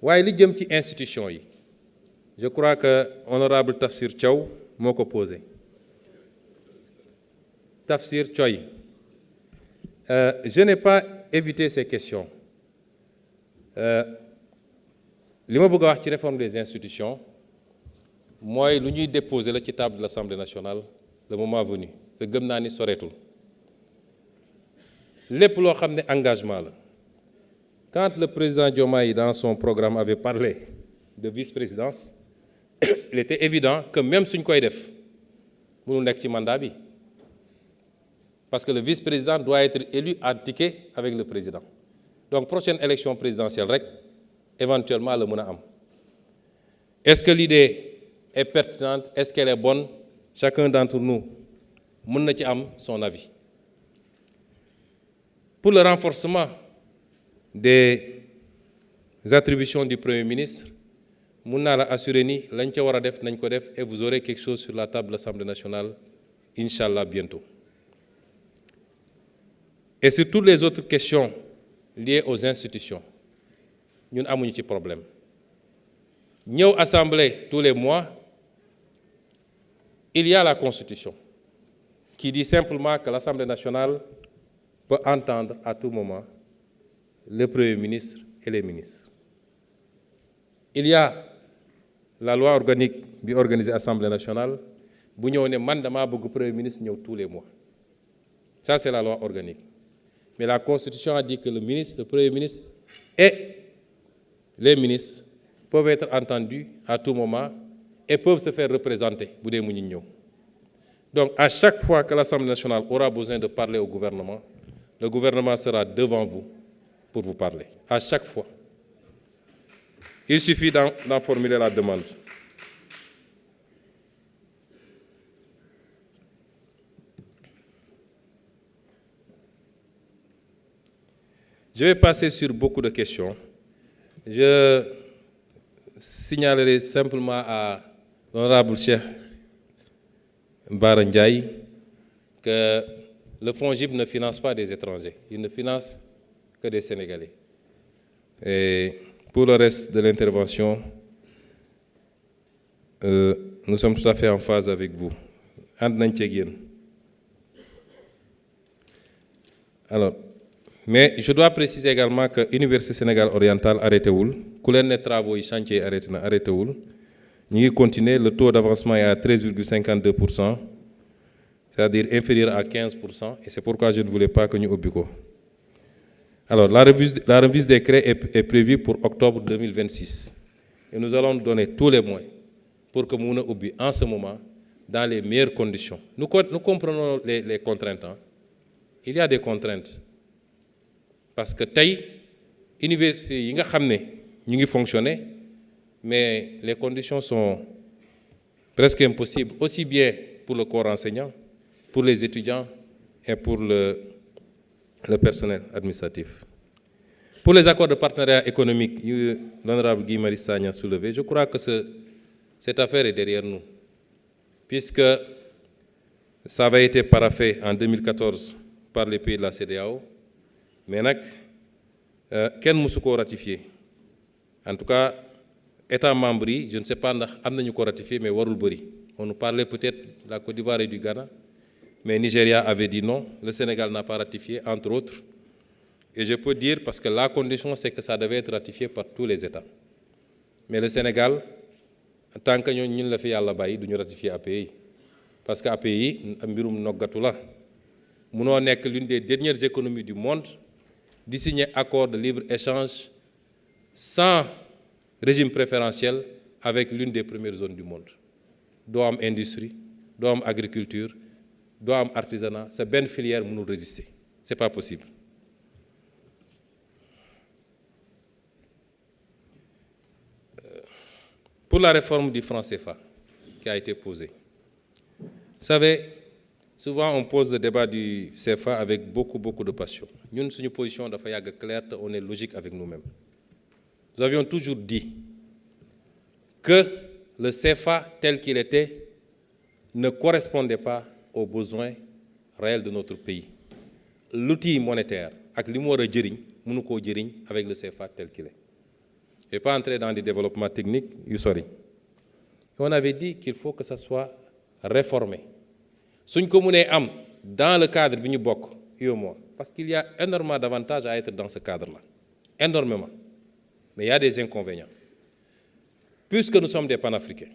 waaye li jëm ci institution yi je crois que honorable Tafsir Thiaw moo ko posé Tafsir Thioye je n'ai pas évité ces questions li ma bëgg a wax ci réforme des institutions mooy lu ñuy déposer la ci table de l'Assemblée nationale le moment venu te gëm naa ni soreetul lépp loo xam ne engagement la quand le président Diomaye dans son programme avait parlé de vice-présidence il était évident que même suñ koy def mënul nekk ci mandat bi parce que le vice-président doit être élu à ticket avec le président donc prochaine élection présidentielle rek éventuellement la mën a am est-ce que l'idée est pertinente est-ce qu'elle est bonne chacun d'entre nous mën na ci am son avis. Pour le renforcement des attributions du Premier ministre mun naa la assurer ni lañ ca war a def nañ ko def et vous aurez quelque chose sur la table de l'Assemblée nationale Inch'Allah bientôt. Et sur toutes les autres questions liées aux institutions ñun amuñu ci problème ñëw assemblée tous les mois. Il y a la Constitution qui dit simplement que l'Assemblée nationale peut entendre à tout moment le Premier ministre et les ministres. Il y a la loi organique bi organisée Assemblée nationale bu ñëw ne man damaa bëgg Premier ministre ñëw tous les mois. Ça c'est la loi organique. Mais la Constitution a dit que le Premier ministre et les ministres peuvent être entendus à tout moment et peuvent se faire représenter bu dee mu ñu ñëw. Donc à chaque fois que l'Assemblée nationale aura besoin de parler au gouvernement, le gouvernement sera devant vous pour vous parler. À chaque fois. Il suffit d'en formuler la demande. Je vais passer sur beaucoup de questions. Je signalerai simplement à l'honorable Cheikh Bara Ndiaye que le FONGIP ne finance pas des étrangers, il ne finance que des Sénégalais. Et pour le reste de l'intervention, nous sommes tout à fait en phase avec vous. ànd nañ ci ak yéen. Alors, mais je dois préciser également que Université Sénégal Oriental arrêté wul ku leen ne travaux yi chantier arrêté wul ñu ngi continuer. Le taux d'avancement est à 13,52%, c'est-à-dire inférieur à 15%, et c'est pourquoi je ne voulais pas que ñu ubbi ko. Alors la remise des crets est prévue pour octobre 2026 et nous allons donner tous les moyens pour que mu mun a ubbi en ce moment dans les meilleures conditions. Nous comprenons les contraintes. Il y a des contraintes parce que tey université yi nga xam ne ñu ngi fonctionner mais les conditions sont presque impossibles, aussi bien pour le corps enseignant, pour les étudiants et pour le personnel administratif. Pour les accords de partenariat économique, l'honorable Guy Marius Sagna a soulevé, je crois que cette affaire est derrière nous, puisque ça avait été paraphé en 2014 par les pays de la CEDEAO, mais nag kenn mësu koo ratifié. En tout cas, États membres yi je ne sais pas ndax am nañu ko ratifié mais warul bëri. On nous parlait peut-être de la Côte d'Ivoire et du Ghana, mais Nigeria avait dit non. Le Sénégal n'a pas ratifié, entre autres. Et je peux dire, parce que la condition, c'est que ça devait être ratifié par tous les États. Mais le Sénégal, tant que ñun la fi yàlla bàyyi du ñu ratifier API parce que API mbirum noggatu la munoo nekk l'une des dernières économies du monde di signer accord de libre-échange sans régime préférentiel avec l'une des premières zones du monde. Doo am industrie, doo am agriculture, doo am artisanat, sa benn filière mënul résister. C'est pas possible. Pour la réforme du franc CFA qui a été posée. Vous savez, souvent on pose le débat du CFA avec beaucoup de passion. Nous, notre position dafa yàgg claire, on est logique avec nous-mêmes. Nous avions toujours dit que le CFA tel qu'il était ne correspondait pas aux besoins réels de notre pays. L'outil monétaire, ak li mu war a jëriñ, mënu koo jëriñ avec le CFA tel qu'il est. Je ne vais pas entrer dans des développements techniques, on avait dit qu'il faut que ça soit réformé. Suñ ko mënee am dans le cadre bi ñu bokk UEMOA, parce qu'il y a énormément d'avantages à être dans ce cadre-là. Énormément. Mais il y a des inconvénients. Puisque nous sommes des panafricains,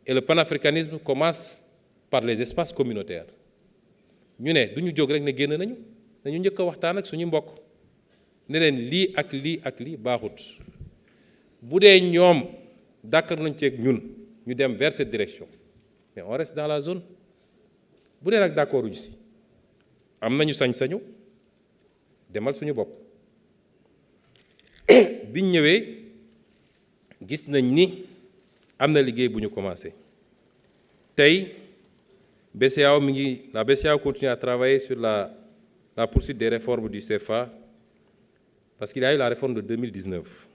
et le panafricanisme commence par les espaces communautaires. Ñu ne du ñu jóg rek ne génn nañu njëkk a waxtaan ak suñu mbokk ne leen lii ak lii baaxut bu dee ñoom d'accord nañ ci ak ñun ñu dem vers cette direction mais on reste dans la zone bu dee nag d'accord uñu si am nañu sañ-sañu demal suñu bopp biñ ñëwee gis nañ ni am na liggéey bu ñu commencé tey la BCEAO continue à travailler sur la poursuite des réformes du CFA parce qu'il y a eu la réforme de 2019.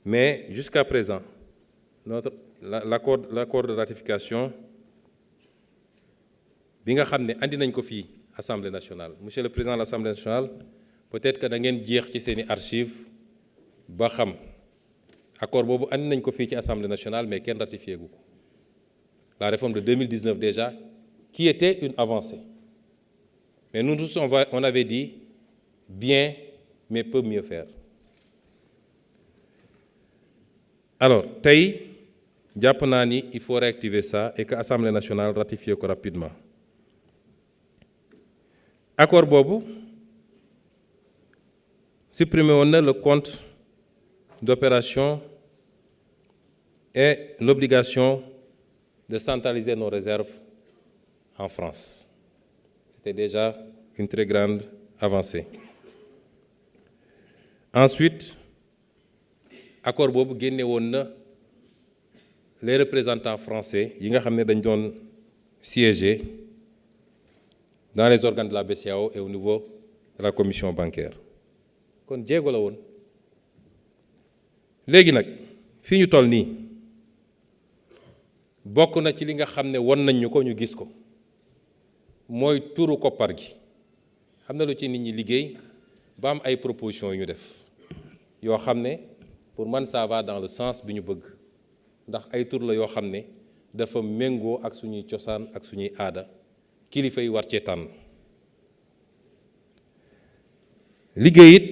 Mais jusqu'à présent, l'accord de ratification bi nga xam ne andi nañ ko fii Assemblée nationale monsieur le président de l'Assemblée nationale peut-être que da ngeen jeex ci seeni archives ba xam accord boobu andi nañ ko fii ci Assemblée nationale mais kenn ratifié gu ko la réforme de 2019 déjà qui était une avancée mais nous tous on avait dit bien mais peut mieux faire. Alors tey jàpp naa ni il faut réactiver ça et que Assemblée nationale ratifie ko rapidement accord boobu supprimé woon na le compte d'opération et l'obligation de centraliser nos réserves en France. C'était déjà une très grande avancée. Ensuite, accord boobu génne woon na les représentants français yi nga xam ne dañ doon siéger dans les organes de la BCEAO et au niveau de la commission bancaire kon jéego la woon léegi nag fii ñu toll nii bokk na ci li nga xam ne won nañ ñu ko ñu gis ko mooy turu koppar gi xam na lu ci nit ñi liggéey ba am ay propositions yu ñu def yoo xam ne pour man ça va dans le sens bi ñu bëgg ndax ay tur la yoo xam ne dafa méngoo ak suñuy cosaan ak suñuy aada kilifa yi war cee tànn liggéey it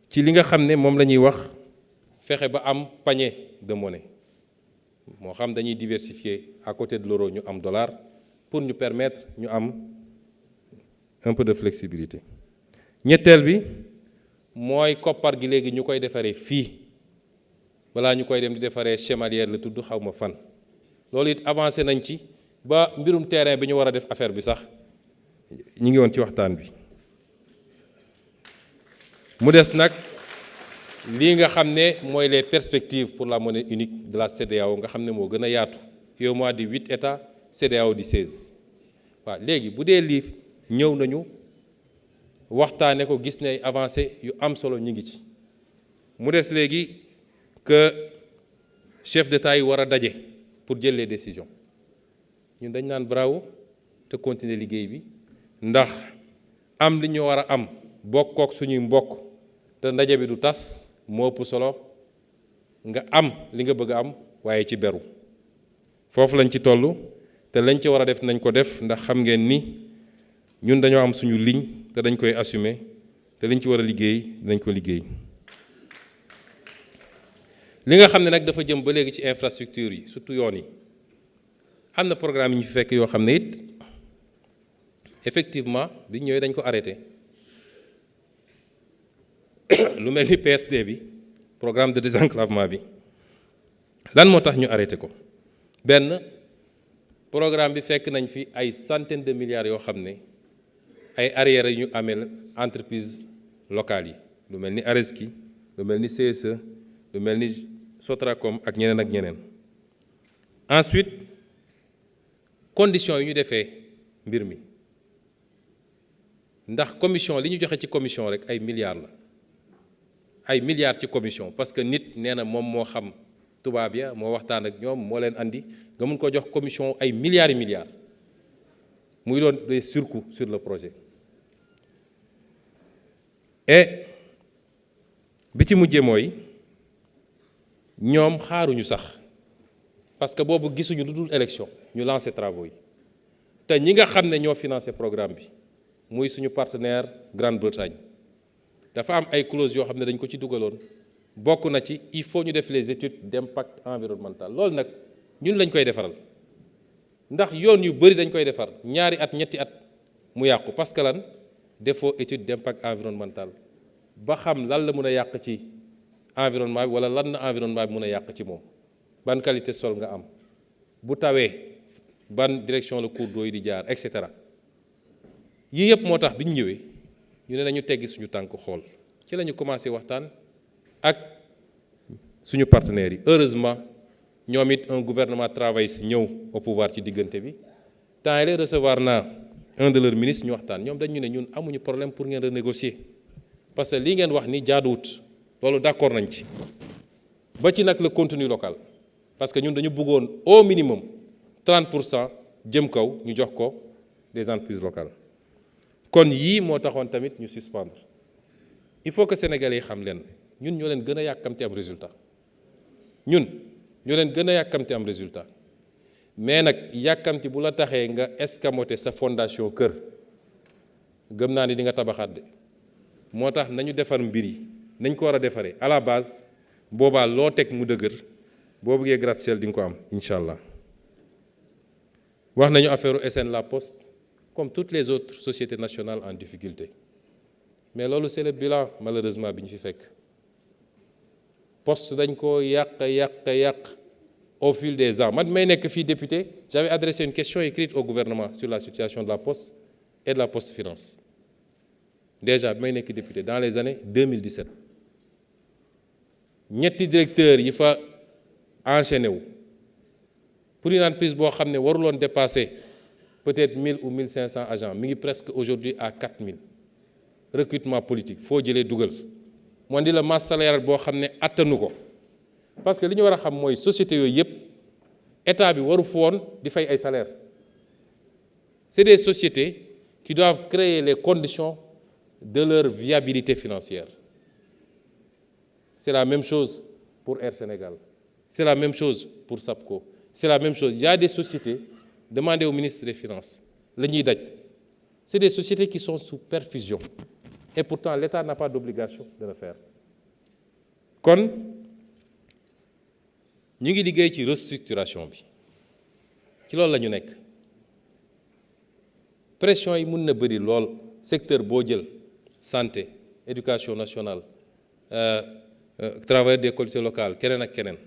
ci li nga xam ne moom la ñuy wax fexe ba am panier de monnaie moo xam dañuy diversifier à côté de l'euro ñu am dollar pour ñu permettre ñu am un peu de flexibilité ñetteel bi mooy koppar gi léegi ñu koy defaree fii balaa ñu koy dem di defaree Chemalière la tudd xaw ma fan loolu it avancé nañ ci ba mbirum terrain bi ñu war a def affaire bi sax ñu ngi woon ci waxtaan bi mu des nag lii nga xam ne mooy les perspectives pour la monnaie unique de la CEDEAO nga xam ne moo gën a yaatu UEMOA di 8 États CEDEAO di 16 waaw léegi bu dee lii ñëw nañu waxtaane ko gis ne ay avancé yu am solo ñu ngi ci mu des léegi que chef d'État yi war a daje pour jël les décisions ñun dañ naan bravo te continuer liggéey bi ndax am li ñu war a am bokkook suñuy mbokk te ndaje bi du tas moo ëpp solo nga am li nga bëgg a am waaye ci beru foofu lañ ci toll te lañ ci war a def nañ ko def ndax xam ngeen ni ñun dañoo am suñu ligne te dañ koy assumer te liñ ci war a liggéey dañ ko liggéey. li nga xam ne nag dafa jëm ba léegi ci infrastructure yi surtout yoon yi am na programme yi ñu fi fekk yoo xam ne it effectivement bi ñëwee dañ ko arrêté lu mel ni PSD bi programme de désenclavement bi lan moo tax ñu arrêté ko benn programme bi fekk nañ fi ay centaines de milliards yoo xam ne ay arriérés yu ñu amee entreprise locales yi lu mel ni Areski lu mel ni CSE lu mel ni Sotracom ak ñeneen ak ñeneen. Ensuite conditions yi ñu defee mbir mi ndax commission li ñu joxe ci commission rek ay milliards la ay milliards ci commission parce que nit nee na moom moo xam tubaab ya moo waxtaan ak ñoom moo leen andi nga mun ko jox commission ay milliards et milliards muy doon des surcoûts sur le projet. Et bi ci mujjee mooy ñoom xaaruñu sax parce que boobu gisuñu lu dul élection ñu lancé travaux yi te ñi nga xam ne ñoo financé programme bi muy suñu partenaire Grande-Bretagne dafa am ay clauses yoo xam ne dañ ko ci dugaloon bokk na ci il faut ñu def les études d'impact environnemental loolu nag ñun lañ koy defaral ndax yoon yu bëri dañ koy defar ñaari at ñetti at mu yàqu parce que lan defoo étude d'impact environnemental ba xam lan la mën a yàq ci environnement bi wala lan na environnement bi mën a yàq ci moom ban qualité sol nga am bu tawee ban direction la cours d'eau yi di jaar et cetera yii yëpp moo tax bi ñu ñëwee ñu ne nañu teggi suñu tànk xool ci la ñu commencé waxtaan ak suñu partenaires yi heureusement ñoom it un gouvernement travailliste ñëw au pouvoir ci diggante bi temps yi recevoir naa un de leurs ministres ñu waxtaan ñoom dañu ne ñun amuñu problème pour ngeen renégocier parce que lii ngeen wax ni jaaduwut loolu d'accord nañ ci ba ci nag le contenu local parce que ñun dañu bëggoon au minimum 30% jëm kaw ñu jox ko des entreprises locales kon yii moo taxoon tamit ñu suspendre il faut que sénégalais yi xam leen ñun ñoo leen gën a yàkkamti am résultat ñun ñoo leen gën a yàkkamti am résultat mais nag yàkkamti bu la taxee nga escamoter sa fondation kër gëm naa ni di nga tabaxaat de moo tax nañu defar mbir yi nañ ko war a defaree à la base boobaa loo teg mu dëgër boo bëggee gratte-ciel di nga ko am incha allah wax nañu affaire SN La Poste comme toutes les autres sociétés nationales en difficulté mais loolu c'est le bilan malheureusement bi ñu fi fekk Poste dañ ko yàq au fil des ans man may nekk fii député j'avais adressé une question écrite au gouvernement sur la situation de la Poste et de la Poste Finance déjà bi may nekk député dans les années 2017 ñetti directeurs yi fa enchaîné wu pour une entreprise boo xam ne waruloon dépasser peut-être 1000 ou 1500 agents mi ngi presque aujourd'hui à 4000 recrutement politique foo jëlee dugal moo di la masse salariale boo xam ne attanu ko parce que li ñu war a xam mooy société yooyu yëpp état bi waru foon di fay ay salaires c'est des sociétés qui doivent créer les conditions de leur viabilité financière. C'est la même chose pour Air Sénégal, c'est la même chose pour SAPCO, c'est la même chose. Il y a des sociétés, demandez au ministre des Finances, le ñuy daj, c'est des sociétés qui sont sous perfusion et pourtant l'État n'a pas d'obligation de le faire. Kon ñu ngi liggéey ci restructuration bi ci loolu la ñu nekk pression yi mun na bëri lool secteur boo jël santé éducation nationale travailleurs des collectivités locales keneen ak keneen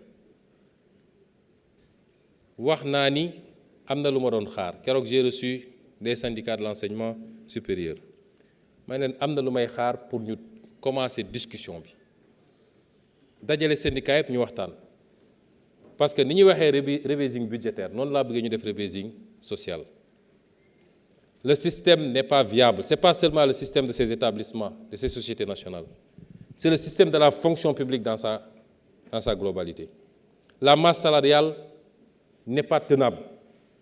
wax naa ni am na lu ma doon xaar keroog j'ai reçu des syndicats de l'enseignement supérieur ma ne leen am na lu may xaar pour ñu commencer discussion bi dajale syndicats yëpp ñu waxtaan parce que ni ñuy waxee rebasing budgétaire noonu laa bëggee ñu def rebasing social. Le système n'est pas viable. Ce n'est pas seulement le système de ces établissements, de ces sociétés nationales. C'est le système de la fonction publique dans sa globalité. La masse salariale n'est pas tenable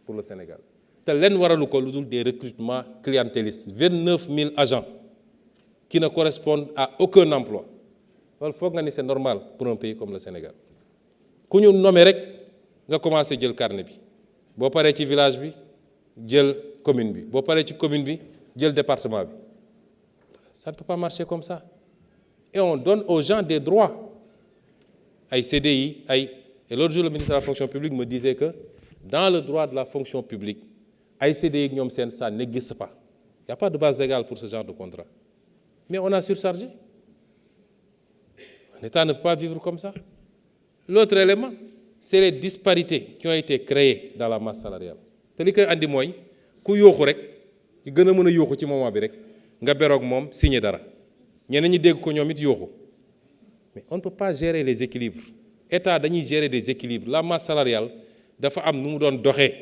pour le Sénégal. te leen waralu ko lu dul des recrutements clientélistes 29 000 agents qui ne correspondent à aucun emploi loolu foog nga ni c'est normal pour un pays comme le Sénégal ku ñu nommé rek nga commencé jël carnet bi boo paree ci village bi jël commune bi boo paree ci commune bi jël département bi ça ne peut pas marcher comme ça et on donne aux gens des droits ay CDI et l'autre jour le ministre de la fonction publique me disait que dans le droit de la fonction publique ay CDI ak ñoom seen ça n'existe pas il n'y a pas de base légale pour ce genre de contrat mais on a surchargé l'État ne peut pas vivre comme ça. L'autre élément, c'est les disparités qui ont été créées dans la masse salariale. te li koy andi mooy ku yooxu rek ci gën a mën a yooxu ci moment bi rek nga beroog moom signé dara ñeneen ñi dégg ko ñoom it yooxu mais on ne peut pas gérer les équilibres État dañuy gérer des équilibres la masse salariale dafa am nu mu doon doxee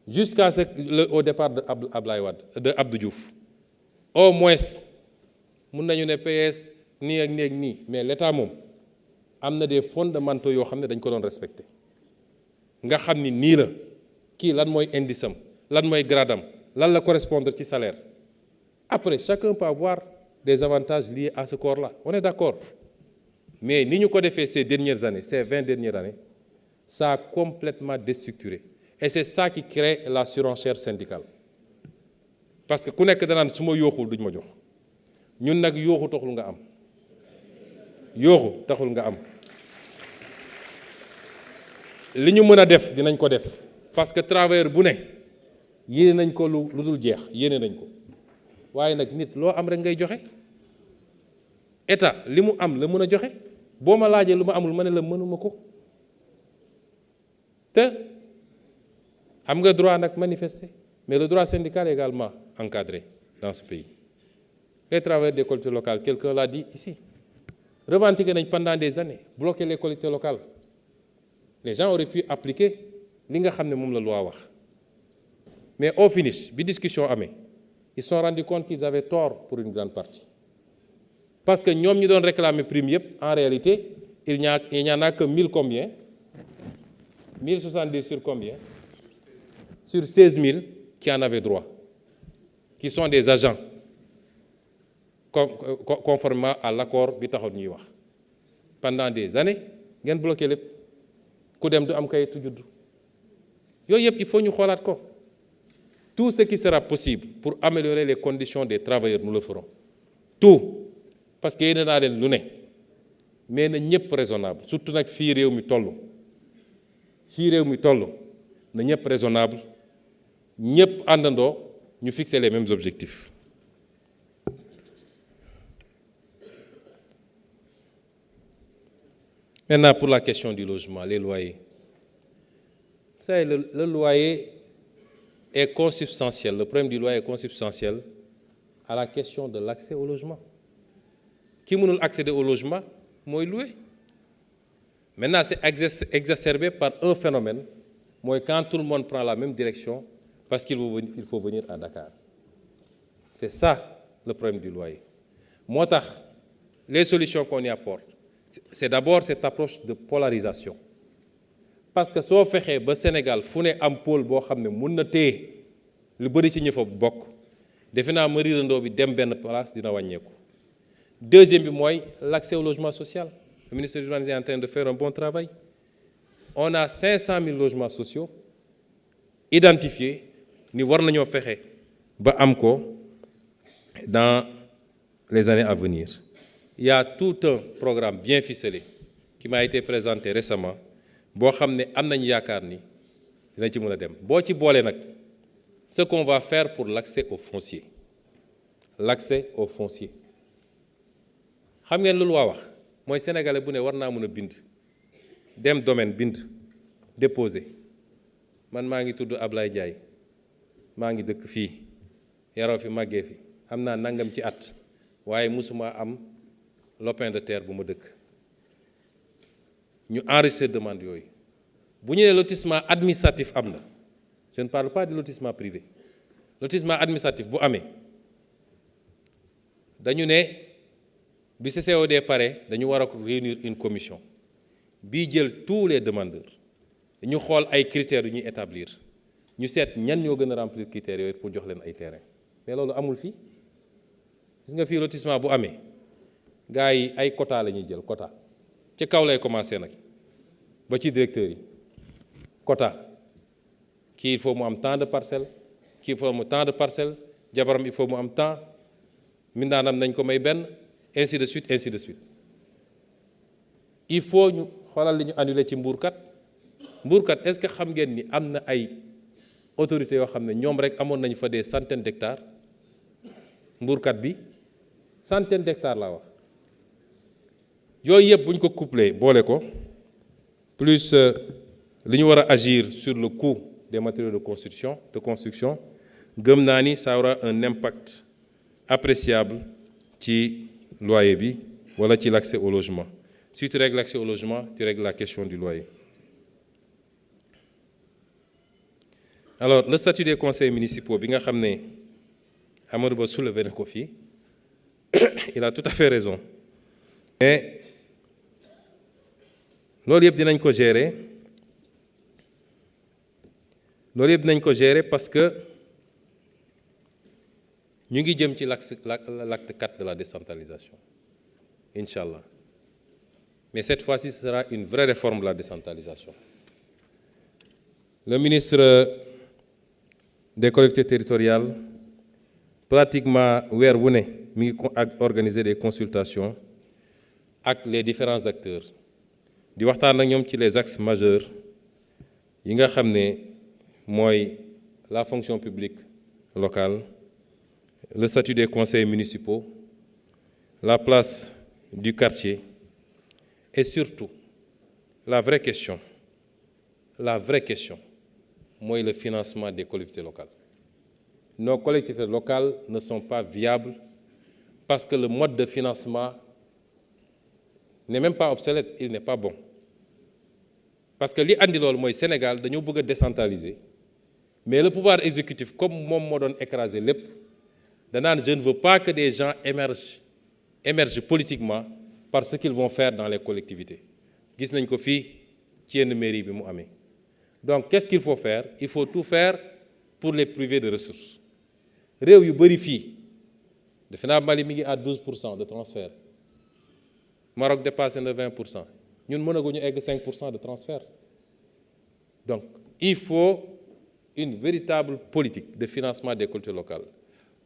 jusqu'à au départ de Abdoulaye Wade de Abdou Diouf au moins mun nañu ne PS nii ak nii ak nii mais l'État moom am na des fondamentaux yoo xam ne dañ ko doon respecté nga xam ni nii la kii lan mooy indice am lan mooy grade am lan la correspondre ci salaire après chacun peut avoir des avantages liés à ce corps là on est d'accord mais ni ñu ko defee ces dernières années ces 20 dernières années ça a complètement déstructuré et c'est ça qui crée la surenchère syndicale parce que ku nekk danaan su ma yooxul duñ ma jox ñun nag yooxu taxul nga am yooxu taxul nga am li ñu mën a def dinañ ko def parce que travailleur bu ne yéene nañ ko lu dul jeex yéene nañ ko waaye nag nit loo am rek ngay joxe État li mu am la mën a joxe boo ma laajee lu ma amul ma ne la mënuma ko te am nga droit nag manifester mais le droit syndical est également encadré dans ce pays les travailleurs des collectivités locales quelqu'un l'a dit ici revendiqué nañ pendant des années bloquer les collectivités locales les gens auraient pu appliquer li nga xam ne moom la loi wax mais au finish bi discussion amee ils se sont rendus compte qu'ils avaient tort pour une grande partie parce que ñoom ñi doon réclamer prime yëpp en réalité il n'y en a que 1000 combien 1070 sur combien sur 16 000 qui en avaient droit qui sont des agents conformément à l'accord bi taxoon ñuy wax pendant des années ngeen bloqué lépp ku dem du am kayitu juddu yooyu yëpp il faut ñu xoolaat ko tout ce qui sera possible pour améliorer les conditions des travailleurs nous le ferons tout parce que yéene naa leen lu ne mais na ñëpp raisonnable surtout nag fii réew mi toll na ñëpp raisonnable ñëpp àndandoo ñu fixer les mêmes objectifs. Maintenant, pour la question du logement, les loyers. Vous savez, le loyer est consubstantiel, le problème du loyer est consubstantiel à la question de l'accès au logement. Qui peut accéder au logement, moi, louer. Maintenant, c'est exacerbé par un phénomène, moi, quand tout le monde prend la même direction, parce qu'il faut venir à Dakar. C'est ça le problème du loyer. Moi, les solutions qu'on y apporte, c'est d'abord cette approche de polarisation parce que soo fexee ba Sénégal fu ne am pôle boo xam ne mun na téye lu bëri ci ñi fa bokk defe naa ma riirandoo bi dem benn place dina wàññeeku. Deuxième bi mooy l'accès au logement social. Le ministre de l'Urbanisme est en train de faire un bon travail. On a 500 000 logements sociaux identifiés ni war nañoo fexe ba am ko dans les années à venir. Il y a tout un programme bien ficelé qui m'a été présenté récemment boo xam ne am nañu yaakaar ni dina ci mën a dem boo ci boolee nag ce qu'on va faire pour l'accès au foncier xam ngeen lu loi wax mooy sénégalais bu ne war naa mën a bind dem domaine bind déposer man maa ngi tudd Ablaye Ndiaye maa ngi dëkk fii yaroo fi màggee fi am naa nangam ci at waaye musuma am lopin de terre bu ma dëkk ñu enregistrer demande yooyu bu ñu nee lotissement administratif am na je ne parle pas de lotissement privé lotissement administratif bu amee dañu ne bi CCOD pare dañu war a réunir une commission bii jël tous les demandeurs ñu xool ay critères yu ñuy établir ñu seet ñan ñoo gën a remplir critères yooyu pour jox leen ay terrain mais loolu amul fii gis nga fii lotissement bu amee gars yi ay quota la ñuy jël quota ci kaw lay commencé nag ba ci directeur yi quota kii il faut mu am tant de parcelles kii il faut mu tant de parcelles jabaram il faut mu am temps mindaanam nañ ko may benn ainsi de suite ainsi de suite. il faut ñu xoolal li ñu annulé ci mbuurkat est-ce que xam ngeen ni am na ay autorités yoo xam ne ñoom rek amoon nañu fa des centaines d'hectares mbuurkat bi centaines d'hectares laa wax. yooyu yëpp bu ñu ko couplé boole ko plus li ñu war a agir sur le coût des matériaux de construction gëm naa ni ça aura un impact appréciable ci loyer bi wala ci l'accès au logement. Si tu règles l'accès au logement, tu règles la question du loyer. Alors, le statut des conseils municipaux, bi nga xam ne Amadou Ba soulevé na ko fii il a tout à fait raison. Mais loolu yëpp dinañ ko gérer parce que ñu ngi jëm ci l'acte 4 de la décentralisation Inch'Allah. Mais cette fois-ci, ce sera une vraie réforme de la décentralisation. Le ministre des collectivités territoriales, pratiquement weer wu ne mi ngi organiser des consultations ak les différents acteurs di waxtaan ak ñoom ci les axes majeurs yi nga xam ne mooy la fonction publique locale, le statut des conseils municipaux, la place du quartier. Et surtout, la vraie question, moi, le financement des collectivités locales. Nos collectivités locales ne sont pas viables parce que le mode de financement n'est même pas obsolète, il n'est pas bon. Parce que li andi loolu mooy Sénégal dañoo bëgg a décentraliser mais le pouvoir exécutif comme moom moo doon écraser lépp danaan je ne veux pas que des gens émergent politiquement par ce qu'ils vont faire dans les collectivités. Gis nañ ko fii ci yenn mairie bi mu amee. Donc qu'est-ce qu'il faut faire? Il faut tout faire pour les priver de ressources. Réew yu bari fii defe naa Mali mi ngi à 12% de transfert. Maroc dépassé na 20%. Ñun mënaguñu egg 5% de transfert. Donc il faut une véritable politique de financement des collectivités locales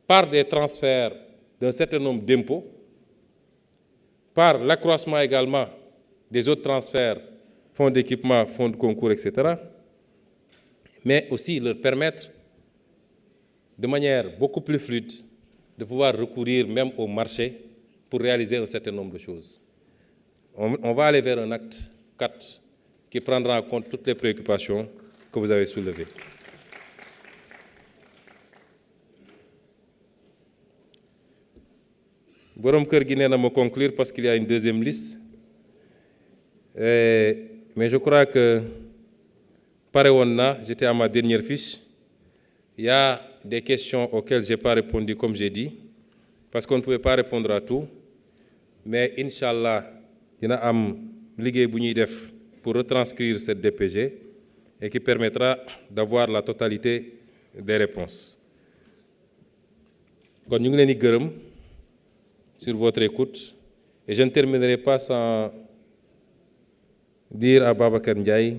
par des transferts d'un certain nombre d'impôts, par l'accroissement également des autres transferts, fonds d'équipement, fonds de concours, etc., mais aussi leur permettre de manière beaucoup plus fluide de pouvoir recourir même au marché pour réaliser un certain nombre de choses. On va aller vers un acte 4 qui prendra en compte toutes les préoccupations que vous avez soulevées. Borom kër gi nee na ma conclure parce qu'il y a une deuxième liste. Mais je crois que pare woon na, j'étais à ma dernière fiche. Il y a des questions auxquelles je n'ai pas répondu comme j'ai dit, parce qu'on ne pouvait pas répondre à tout. Mais Inch'Allah, dina am liggéey bu ñuy def pour retranscrire cette DPG et qui permettra d'avoir la totalité des réponses. Kon ñu ngi leen di gërëm sur votre écoute et je ne terminerai pas sans dire à Babacar Ndiaye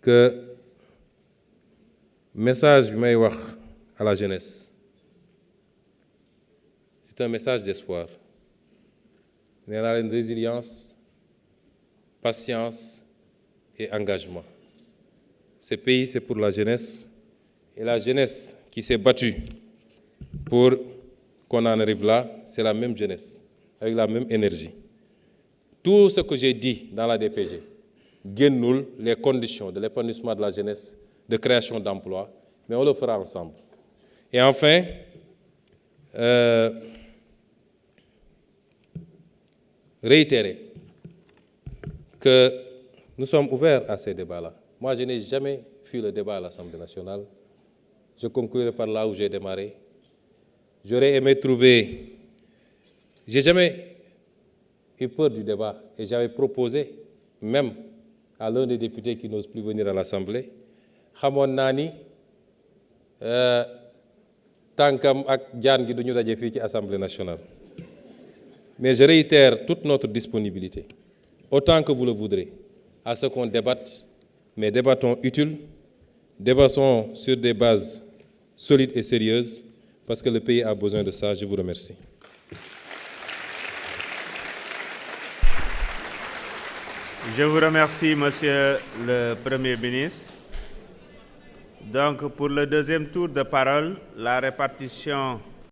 que message bi may wax à la jeunesse, c'est un message d'espoir. Nee naa leen résilience, patience et engagement. Ce pays, c'est pour la jeunesse et la jeunesse qui s'est battue pour qu'on en arrive là, c'est la même jeunesse, avec la même énergie. Tout ce que j'ai dit dans la DPG génnul les conditions de l'épanouissement de la jeunesse, de création d'emplois, mais on le fera ensemble. Et enfin, réitérer que nous sommes ouverts à ces débats-là. Moi, je n'ai jamais fui le débat à l'Assemblée nationale. Je conclurai par là où j'ai démarré. J'aurais aimé trouver... J'ai jamais eu peur du débat et j'avais proposé, même à l'un des députés qui n'ose plus venir à l'Assemblée, xamoon naa ni tànkam ak jaan gi duñu daje fii ci Assemblée nationale. Mais je réitère toute notre disponibilité, autant que vous le voudrez, à ce qu'on débatte, mais débattons utile, débattons sur des bases solides et sérieuses, parce que le pays a besoin de ça. Je vous remercie. Je vous remercie, Monsieur le Premier ministre. Donc, pour le deuxième tour de parole, la répartition